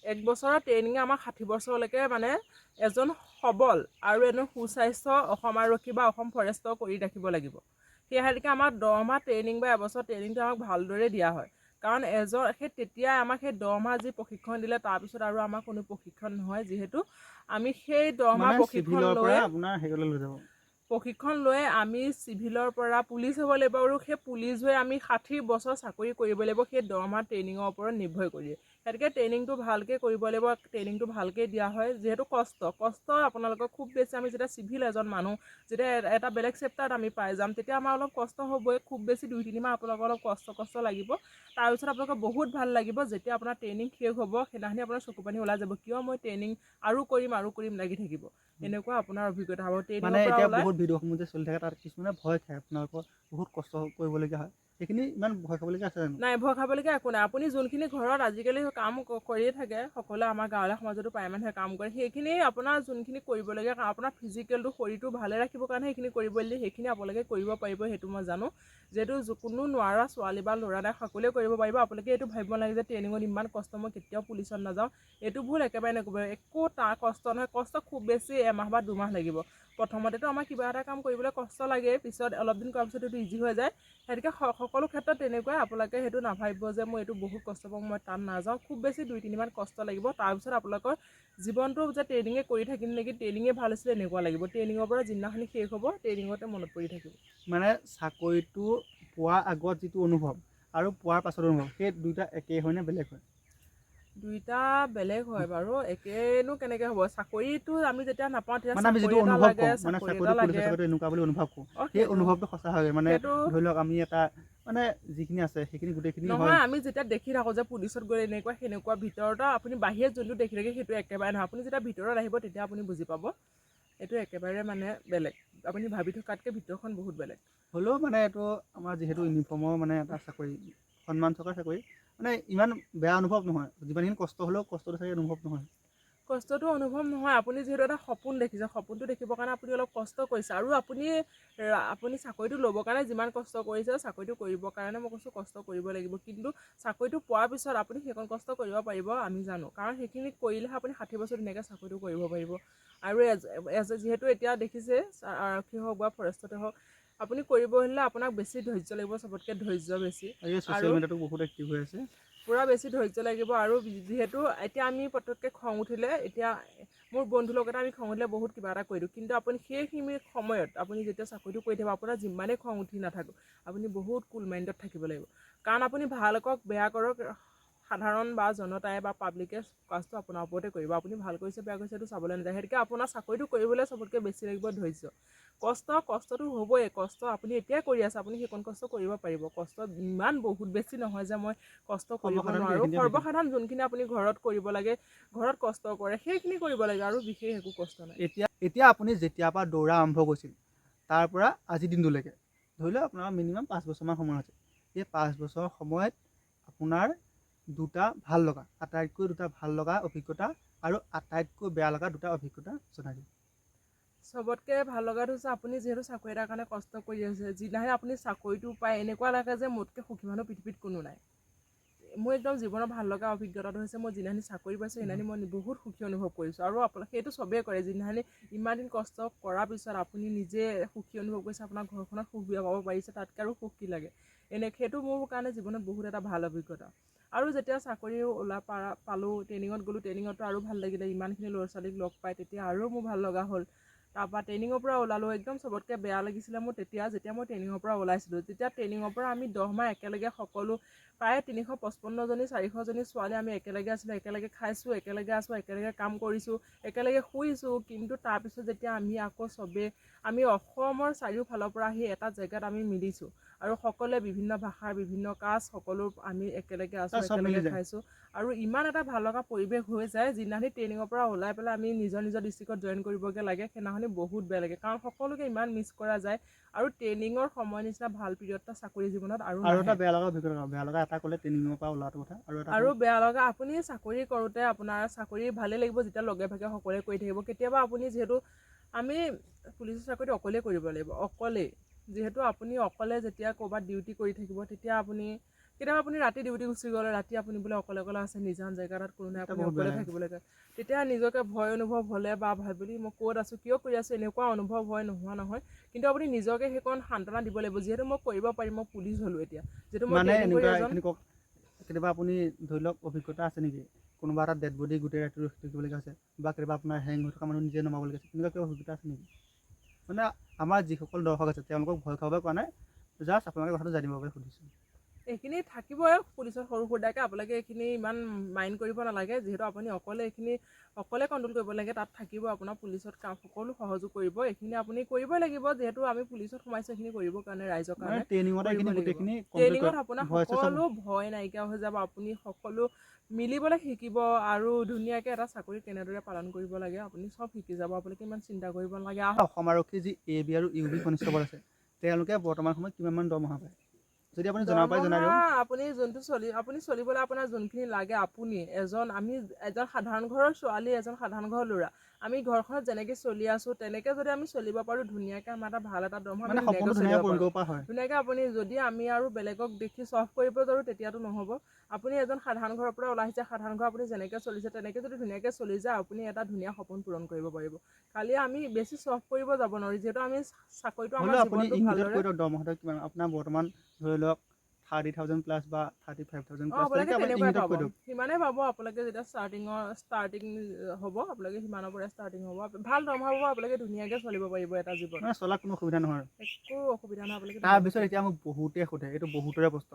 1 বছৰৰ ট্ৰেইনিঙে আমাক 60 বছৰলৈকে মানে এজন সবল আৰু এজন সুস্বাস্থ্য অসম আৰক্ষী বা অসম ফৰেষ্টৰ কৰি ৰাখিব লাগিব। সেয়েহে আমাক 10 মাহ ট্ৰেইনিং বা এবছৰ ট্ৰেইনিংটো আমাক ভালদৰে দিয়া হয়। কাৰণ তেতিয়াই আমাক সেই 10 মাহ যি প্ৰশিক্ষণ দিলে, তাৰপিছত আৰু আমাক কোনো প্ৰশিক্ষণ নহয়। যিহেতু আমি সেই 10 মাহ মানে প্ৰশিক্ষণ চিভিলৰ পৰা লৈ আপোনাৰ হেৰিলৈ লৈ যাব। আমি চিভিলৰ পৰা পুলিচ হ'ব লাগিব, আৰু সেই পুলিচ হৈ আমি 60 বছৰ চাকৰি কৰিব লাগিব, সেই 10 মাহ ট্ৰেইনিঙৰ ওপৰত নিৰ্ভৰ কৰি। গতিকে ট্ৰেইনিংটো ভালকৈ কৰিব লাগিব, ট্ৰেইনিংটো ভালকৈ দিয়া হয়। যিহেতু কষ্ট আপোনালোকৰ খুব বেছি, আমি যেতিয়া চিভিল এজন মানুহ যেতিয়া এটা বেলেগ চেপ্টাৰত আমি পাই যাম, তেতিয়া আমাৰ অলপ কষ্ট হ'বই। খুব বেছি 2-3 মাহ আপোনালোকৰ অলপ কষ্ট লাগিব। তাৰপিছত আপোনালোকৰ বহুত ভাল লাগিব, যেতিয়া আপোনাৰ ট্ৰেইনিং শেষ হ'ব, সেইদিনাখনি আপোনাৰ চকু পানী ওলাই যাব, কিয় মই ট্ৰেইনিং আৰু কৰিম লাগি থাকিব। এনেকুৱা আপোনাৰ অভিজ্ঞতা হ'ব মানে ট্ৰেইনিঙৰ পৰা এতিয়া ওলাই। বহুত ভিডিঅ'সমূহ যে চলি থাকে, তাত কিছুমানে ভয় খায়, আপোনালোকৰ বহুত কষ্ট কৰিবলগীয়া হয়। সেইখিনি ইমান ভয় খাবলগীয়া আছে জানো? নাই, ভয় খাবলগীয়া একো নাই। আপুনি যোনখিনি ঘৰত আজিকালি কাম কৰিয়ে থাকে, সকলোৱে আমাৰ গাঁৱলীয়া সমাজতো প্ৰায় মানুহে কাম কৰে, সেইখিনি আপোনাৰ যোনখিনি কৰিবলগীয়া কাম, আপোনাৰ ফিজিকেলটো শৰীৰটো ভালে ৰাখিবৰ কাৰণে সেইখিনি কৰিব দিলে, সেইখিনি আপোনালোকে কৰিব পাৰিব, সেইটো মই জানো। যিহেতু কোনো নোৱাৰা ছোৱালী বা ল'ৰা নাই, সকলোৱে কৰিব পাৰিব। আপোনালোকে এইটো ভাবিব নালাগে যে ট্ৰেইনিঙত ইমান কষ্ট, মই কেতিয়াও পুলিচত নাযাওঁ, এইটো ভুল একেবাৰে নকৰিব। একো তাৰ কষ্ট নহয়, কষ্ট খুব বেছি 1 মাহ বা 2 মাহ লাগিব। প্ৰথমতেতো আমাৰ কিবা এটা কাম কৰিবলৈ কষ্ট লাগে, পিছত অলপ দিন কৰাৰ পিছত এইটো ইজি হৈ যায়। গতিকে সকলো ক্ষেত্ৰত তেনেকুৱাই, আপোনালোকে সেইটো নাভাবিব যে মই এইটো বহুত কষ্ট পাম, মই তাত নাযাওঁ। খুব বেছি 2-3 মাহ কষ্ট লাগিব, তাৰপিছত আপোনালোকৰ জীৱনটো যে ট্ৰেইনিঙে কৰি থাকিম নেকি, ট্ৰেইনিঙে ভাল হৈছিলে এনেকুৱা লাগিব। ট্ৰেইনিঙৰ পৰা যিদিনাখনি শেষ হ'ব, ট্ৰেইনিঙতে মনত পৰি থাকিব। মানে চাকৰিটো পোৱাৰ আগত যিটো অনুভৱ আৰু পোৱাৰ পাছত অনুভৱ, সেই দুইটা একেই হয় নে বেলেগ হয়? দুইটা বেলেগ হয় বাৰু, একেনো কেনেকৈ হ'ব। চাকৰিটো আমি যেতিয়া নাপাওঁ, তেতিয়া মানে আমি চাকৰি যিটো এটা অনুভৱ লাগে, কৰোঁ, মানে চাকৰি এটা চাকৰিটো পুলিচৰ লাগে। চাকৰিটো এনেকুৱা বুলি অনুভৱ কৰোঁ, সেই সেইটো অনুভৱটো সঁচা হয়। মানে সেইটো ধৰি লওক আমি এটা মানে যিখিনি আছে সেইখিনি গোটেইখিনি হয়। নহয়, আমি যেতিয়া দেখি থাকোঁ যে পুলিচত গ'লে এনেকুৱা সেনেকুৱা, ভিতৰত আপুনি বাহিৰত যোনটো দেখি থাকে সেইটো একেবাৰে নহয়। আপুনি যেতিয়া ভিতৰত আহিব, তেতিয়া আপুনি বুজি পাব এইটো একেবাৰে মানে বেলেগ। আপুনি ভাবি থকাতকৈ ভিতৰখন বহুত বেলেগ। হ'লেও মানে এইটো আমাৰ যিহেতু ইউনিফৰ্মৰ মানে এটা চাকৰি, সন্মান থকা চাকৰি, মানে ইমান বেয়া অনুভৱ নহয়। যিমানখিনি কষ্ট হ'লেও কষ্টটো চাগে অনুভৱ নহয়। কষ্টটো অনুভৱ নহয়। আপুনি যিহেতু এটা সপোন দেখিছে, সপোনটো দেখিবৰ কাৰণে আপুনি অলপ কষ্ট কৰিছে, আৰু আপুনি চাকৰিটো ল'বৰ কাৰণে যিমান কষ্ট কৰিছে, চাকৰিটো কৰিবৰ কাৰণে মই কৈছোঁ কষ্ট কৰিব লাগিব। কিন্তু চাকৰিটো পোৱাৰ পিছত আপুনি সেইকণ কষ্ট কৰিব পাৰিব আমি জানো, কাৰণ সেইখিনি কৰিলেহে আপুনি 60 বছৰ ধুনীয়াকৈ চাকৰিটো কৰিব পাৰিব। আৰু যিহেতু এতিয়া দেখিছে আৰক্ষী হওক বা ফৰেষ্টতে হওক, আপুনি কৰিব হ'লে আপোনাক বেছি ধৈৰ্য লাগিব, চবতকৈ ধৈৰ্য বেছি, আৰু ছ'চিয়েল মিডিয়াটো বহুত এক্টিভ হৈ আছে। পূৰা বেছি ধৈৰ্য লাগিব। আৰু যিহেতু এতিয়া আমি পটককৈ খং উঠিলে, এতিয়া মোৰ বন্ধুৰ লগতে আমি খং উঠিলে বহুত কিবা এটা কৰি দিওঁ, কিন্তু আপুনি সেইখিনি সময়ত আপুনি যেতিয়া চাকৰিটো কৰি থাকিব, আপোনাৰ যিমানেই খং উঠি নাথাকক, আপুনি বহুত কুল মাইণ্ডত থাকিব লাগিব। কাৰণ আপুনি ভাল কৰক বেয়া কৰক, সাধাৰণ বা জনতাই বা পাব্লিকে কাজটো আপোনাৰ ওপৰতে কৰিব। আপুনি ভাল কৰিছে বেয়া কৰিছে এইটো চাবলৈ নাযায়। সেইটোকে আপোনাৰ চাকৰিটো কৰিবলৈ চবতকৈ বেছি লাগিব ধৈৰ্য। কষ্টটো হ'বই, কষ্ট আপুনি এতিয়াই কৰি আছে, আপুনি সেইকণ কষ্ট কৰিব পাৰিব। কষ্ট ইমান বহুত বেছি নহয় যে মই কষ্ট কৰিব নোৱাৰোঁ। সৰ্বসাধাৰণ যোনখিনি আপুনি ঘৰত কৰিব লাগে, ঘৰত কষ্ট কৰে, সেইখিনি কৰিব লাগে, আৰু বিশেষ একো কষ্ট নাই। এতিয়া আপুনি যেতিয়াৰ পৰা দৌৰা আৰম্ভ কৰিছিল, তাৰ পৰা আজিৰ দিনটোলৈকে ধৰি লওক আপোনাৰ মিনিমাম 5 বছৰমান সময় হৈছে। এই 5 বছৰ সময়ত আপোনাৰ আটাইতকৈ দুটা ভাল লগা অভিজ্ঞতা আৰু আটাইতকৈ বেয়া লগা দুটা অভিজ্ঞতা জনাই দিম। চবতকৈ ভাল লগাটো হৈছে আপুনি যিহেতু চাকৰি এটাৰ কাৰণে কষ্ট কৰি আছে, যিদিনাহে আপুনি চাকৰিটো পায় এনেকুৱা লাগে যে মোতকৈ সুখী মানুহ পৃথিৱীত কোনো নাই। মোৰ একদম জীৱনৰ ভাল লগা অভিজ্ঞতাটো হৈছে মই যিদিনাখনি চাকৰি পাইছোঁ, সেইদিনাখনি মই বহুত সুখী অনুভৱ কৰিছোঁ। আৰু সেইটো চবেই কৰে, যিদিনাখনি ইমান দিন কষ্ট কৰাৰ পিছত আপুনি নিজে সুখী অনুভৱ কৰিছে, আপোনাৰ ঘৰখনত সুখ বিয়পাব পাৰিছে, তাতকৈ আৰু সুখ কি লাগে। সেইটো মোৰ কাৰণে জীৱনত বহুত এটা ভাল অভিজ্ঞতা। আৰু যেতিয়া চাকৰি পালোঁ, ট্ৰেইনিঙত গ'লোঁ, ট্ৰেইনিঙতো আৰু ভাল লাগিলে, ইমানখিনি ল'ৰা ছোৱালীক লগ পাই তেতিয়া আৰু মোৰ ভাল লগা হ'ল। তাৰপৰা ট্ৰেইনিঙৰ পৰা ওলালোঁ, একদম চবতকৈ বেয়া লাগিছিলে মোৰ যেতিয়া মই ট্ৰেইনিঙৰ পৰা ওলাইছিলোঁ। তেতিয়া ট্ৰেইনিঙৰ পৰা আমি 10 মাহ একেলগে সকলো প্ৰায় 355জনী 400জনী ছোৱালী আমি একেলগে আছিলোঁ, একেলগে খাইছোঁ, একেলগে আছোঁ, একেলগে কাম কৰিছোঁ, একেলগে শুইছোঁ। কিন্তু তাৰপিছত যেতিয়া আমি আকৌ আমি অসমৰ চাৰিওফালৰ পৰা আহি এটা জেগাত আমি মিলিছোঁ, আৰু সকলোৱে বিভিন্ন ভাষাৰ বিভিন্ন কাজ, সকলো আমি একেলগে আছোঁ, একেলগে খাইছোঁ, আৰু ইমান এটা ভাল লগা পৰিৱেশ হৈ যায়। যিদিনাখনি ট্ৰেইনিঙৰ পৰা ওলাই পেলাই আমি নিজৰ ডিষ্ট্ৰিক্টত জইন কৰিবগৈ লাগে, সেইদিনাখনি বহুত বেয়া লাগে, কাৰণ সকলোকে ইমান মিছ কৰা যায়। আৰু ট্ৰেইনিঙৰ সময় নিচিনা ভাল পিৰিয়ড এটা চাকৰি জীৱনত আৰু এটা বেয়া লগা অভিজ্ঞতা, বেয়া লগা এটা ক'লে ট্ৰেইনিঙৰ পৰা ওলোৱাটো কথা, আৰু বেয়া লগা আপুনি চাকৰি কৰোঁতে আপোনাৰ চাকৰি ভালেই লাগিব যেতিয়া লগে ভাগে সকলোৱে কৰি থাকিব। কেতিয়াবা আপুনি যিহেতু আমি পুলিচৰ চাকৰিটো অকলেই কৰিব লাগিব, অকলেই যিহেতু আপুনি অকলে যেতিয়া ক'ৰবাত ডিউটি কৰি থাকিব, তেতিয়া কেতিয়াবা আপুনি ৰাতি ডিউটি গুচি গ'লে, ৰাতি আপুনি বোলে অকলে আছে, নিজান জেগা এটাত কোনো নাই, আপুনি অকলে থাকিব লাগে, তেতিয়া নিজকে ভয় অনুভৱ হ'লে বা ভাবিলি মই ক'ত আছোঁ, কিয় কৰি আছোঁ, এনেকুৱা অনুভৱ হয়, নোহোৱা নহয়। কিন্তু আপুনি নিজকে সেইকণ সান্তনা দিব লাগিব, যিহেতু মই কৰিব পাৰিম, মই পুলিচ হ'লোঁ এতিয়া, যিহেতু মই ট্ৰেইনিং কৰি কেতিয়াবা আপুনি ধৰি লওক অভিজ্ঞতা আছে নেকি, কোনোবা এটা ডেড বডি গোটেই ৰাতিটো ৰখি থাকিবলগীয়া হৈছে, বা কেতিয়াবা আপোনাৰ হেং হৈ থকা মানুহ নিজে নমাবলগীয়া হৈছে, তেনেকুৱা কিবা অভিজ্ঞতা আছে নেকি? মানে আমাৰ যিসকল দৰ্শক আছে তেওঁলোকক ভয় খুৱাব পৰা নাই, জাষ্ট আপোনালোকে কথাটো জানিবৰ বাবে সুধিছোঁ। এইখিনি থাকিবই পুলিচত সৰু সুৰাকৈ, আপোনালোকে এইখিনি ইমান মাইণ্ড কৰিব নালাগে, যিহেতু আপুনি অকলে কণ্ট্ৰল কৰিব লাগে, তাত থাকিব আপোনাৰ পুলিচত সকলো সহযোগ কৰিব, এইখিনি আপুনি কৰিবই লাগিব, যিহেতু আমি পুলিচত সোমাইছোঁ, এইখিনি কৰিবৰ কাৰণে ৰাইজৰ কাৰণে ট্ৰেইনিঙত আপোনাৰ সকলো ভয় নাইকিয়া হৈ যাব, আপুনি সকলো মিলিবলৈ শিকিব, আৰু ধুনীয়াকৈ এটা চাকৰি কেনেদৰে পালন কৰিব লাগে আপুনি চব শিকি যাব, আপোনালোকে ইমান চিন্তা কৰিব নালাগে। অসম আৰক্ষী যি AB আৰু UB কনিষ্টবল আছে, তেওঁলোকে বৰ্তমান সময়ত কিমানমান দৰমহা পায়? যদি আপুনি জনাব পাৰে জনাই দিয়ক। আপুনি আপুনি চলিবলৈ আপোনাৰ যোনখিনি লাগে, আমি এজন সাধাৰণ ঘৰৰ ছোৱালী, এজন সাধাৰণ ঘৰৰ ল'ৰা, আমি ঘৰখনত যেনেকৈ চলি আছোঁ তেনেকৈ যদি আমি চলিব পাৰোঁ, ধুনীয়াকৈ আমাৰ এটা ভাল এটা দৰমহা আমি ধুনীয়াকৈ চলিব পাৰোঁ। ধুনীয়াকৈ আপুনি যদি আমি আৰু বেলেগক দেখি চফ কৰিব যাওঁ তেতিয়াতো নহ'ব। আপুনি এজন সাধাৰণ ঘৰৰ পৰা ওলাই আহিছে, সাধাৰণ ঘৰ আপুনি যেনেকৈ চলিছে তেনেকৈ যদি ধুনীয়াকৈ চলি যায়, আপুনি এটা ধুনীয়া সপোন পূৰণ কৰিব পাৰিব। খালি আমি বেছি চফ কৰিব যাব নোৱাৰি, যিহেতু আমি চাকৰিটো আমাৰ জীৱনটো ভালদৰে দৰমহাটো কিমান আপোনাৰ বৰ্তমান ধৰি লওক 30,000 প্লাছ বা 35,000 প্লাছ, আপোনালোকে তেনেকুৱাই পাব, সিমানেই পাব। আপোনালোকে যেতিয়া ষ্টাৰ্টিং হ'ব, আপোনালোকে সিমানৰ পৰা ষ্টাৰ্টিং হ'ব, ভাল দৰমহা পাব, আপোনালোকে ধুনীয়াকৈ চলিব পাৰিব এটা জীৱন, চলাত কোনো অসুবিধা নহয়, একো অসুবিধা নহয়। আপোনালোকে তাৰপিছত এতিয়া মোক বহুতে সোধে, এইটো বহুতৰে প্ৰশ্ন,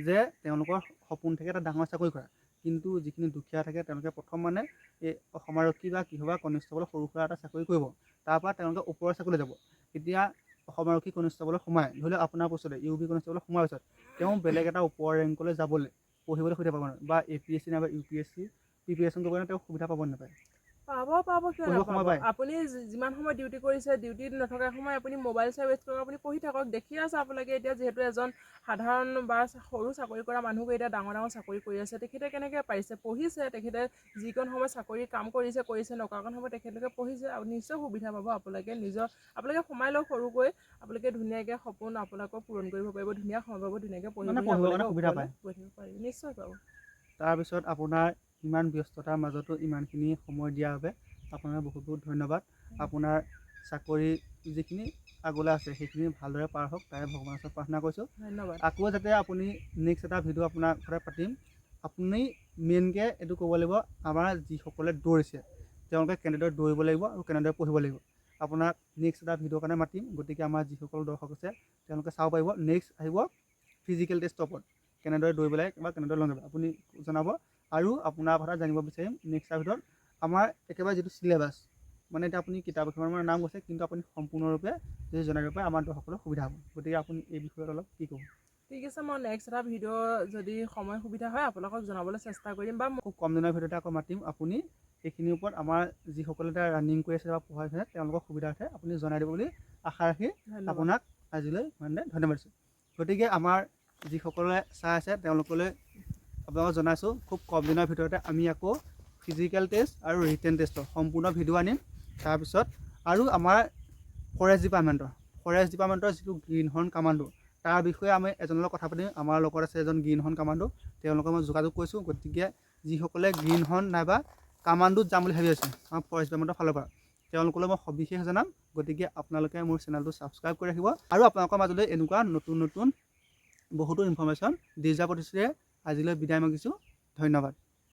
যে তেওঁলোকৰ সপোন থাকে এটা ডাঙৰ চাকৰি কৰা, কিন্তু যিখিনি দুখীয়া থাকে তেওঁলোকে প্ৰথম এই অসম আৰক্ষী বা কিহবা কনিষ্টবল সৰু সুৰা এটা চাকৰি কৰিব, তাৰপৰা তেওঁলোকে ওপৰৰ চাকৰিলৈ যাব। এতিয়া অসম আৰক্ষী কনিষ্টবলত সোমাই ধৰি লওক আপোনাৰ পিছতে UB কনিষ্টবলত সোমোৱাৰ পিছত তেওঁ বেলেগ এটা ওপৰৰ ৰেংকলৈ যাবলৈ পঢ়িবলৈ সুবিধা পাব নহয়, বা APSC নাইবা UPSC প্ৰিপেৰেশ্যন কৰিবলৈ তেওঁ সুবিধা পাব নাপায়? পাব কিয় পঢ়িব সময় নাপাব পায়? আপুনি যিমান সময় ডিউটি কৰিছে ডিউটিত নথকা সময় আপুনি মোবাইল চাই ৱেষ্ট কৰক আপুনি পঢ়ি থাকক দেখি আছে আপোনালোকে এতিয়া যিহেতু এজন সাধাৰণ বা সৰু চাকৰি কৰা মানুহবোৰে এতিয়া ডাঙৰ চাকৰি কৰি আছে তেখেতে কেনেকৈ পাৰিছে পঢ়িছে তেখেতে যিকণ সময় চাকৰি কাম কৰিছে নকৰাকণ সময় তেখেতলোকে পঢ়িছে আৰু নিশ্চয় সুবিধা পাব আপোনালোকে সোমাই লওক সৰুকৈ আপোনালোকে ধুনীয়াকৈ সপোন আপোনালোকক পূৰণ কৰিব পাৰিব ধুনীয়া সময় পাব ধুনীয়াকৈ মানে পঢ়িবৰ কাৰণে সুবিধা পায়। পঢ়িব পাৰিব নিশ্চয় পাব। তাৰপিছত আপোনাৰ ইমান ব্যস্ততাৰ মাজতো ইমানখিনি সময় দিয়াৰ বাবে আপোনাক বহুত বহুত ধন্যবাদ। আপোনাৰ চাকৰি যিখিনি আগলৈ আছে সেইখিনি ভালদৰে পাৰ হওক তাৰে ভগৱানৰ ওচৰত প্ৰাৰ্থনা কৰিছোঁ। ধন্যবাদ। আকৌ যাতে আপুনি নেক্সট এটা ভিডিঅ' আপোনাৰ ঘৰত পাতিম আপুনি মেইনকৈ এইটো ক'ব লাগিব আমাৰ যিসকলে দৌৰিছে তেওঁলোকে কেনেদৰে দৌৰিব লাগিব আৰু কেনেদৰে পঢ়িব লাগিব আপোনাক নেক্সট এটা ভিডিঅ'ৰ কাৰণে মাতিম। গতিকে আমাৰ যিসকল দৰ্শক আছে তেওঁলোকে চাব পাৰিব। নেক্সট আহিব ফিজিকেল টেষ্টৰ ওপৰত কেনেদৰে দৌৰিব লাগে বা কেনেদৰে লং জাম্প আপুনি জনাব। আৰু আপোনাৰ কথা জানিব বিচাৰিম নেক্সট ভিডিঅ'ত আমাৰ একেবাৰে যিটো চিলেবাছ মানে এতিয়া আপুনি কিতাপ এখনৰ নাম কৈছে কিন্তু আপুনি সম্পূৰ্ণৰূপে যদি জনাই দিব পাৰে আমাৰ দৰ্শকসকলৰ সুবিধা হ'ব। গতিকে আপুনি এই বিষয়ত অলপ কি ক'ব? ঠিক আছে মই নেক্সট এটা ভিডিঅ' যদি সময় সুবিধা হয় আপোনালোকক জনাবলৈ চেষ্টা কৰিম বা খুব কম দিনৰ ভিতৰতে আকৌ মাতিম। আপুনি এইখিনিৰ ওপৰত আমাৰ যিসকলে এতিয়া ৰানিং কৰি আছে বা পঢ়াই আছে তেওঁলোকৰ সুবিধাৰ্থে আপুনি জনাই দিব বুলি আশা ৰাখি ধন্যবাদ। আপোনাক আজিলৈ ইমানতে ধন্যবাদ দিছোঁ। গতিকে আমাৰ যিসকলে চাই আছে তেওঁলোকলৈ আপোনালোকক জনাইছোঁ খুব কম দিনৰ ভিতৰতে আমি আকৌ ফিজিকেল টেষ্ট আৰু ৰিটেন টেষ্টৰ সম্পূৰ্ণ ভিডিঅ' আনিম। তাৰপিছত আৰু আমাৰ ফৰেষ্ট ডিপাৰ্টমেণ্টৰ যিটো গ্ৰীণ হৰ্ণ কামাণ্ডো তাৰ বিষয়ে আমি এজনৰ লগত কথা পাতিম। আমাৰ লগত আছে এজন গ্ৰীণ হৰ্ণ কামাণ্ডো তেওঁলোকক মই যোগাযোগ কৰিছোঁ। গতিকে যিসকলে গ্ৰীণ হৰ্ণ নাইবা কামাণ্ডোত যাম বুলি ভাবি আছে আমাৰ ফৰেষ্ট ডিপাৰ্টমেণ্টৰ ফালৰ পৰা তেওঁলোকলৈ মই সবিশেষ জনাম। গতিকে আপোনালোকে মোৰ চেনেলটো ছাবস্ক্ৰাইব কৰি ৰাখিব আৰু আপোনালোকৰ মাজলৈ এনেকুৱা নতুন বহুতো ইনফৰ্মেশ্যন দি যোৱাৰ প্ৰতিশ্ৰুতিৰে আজিলৈ বিদায় মাগিছোঁ। ধন্যবাদ।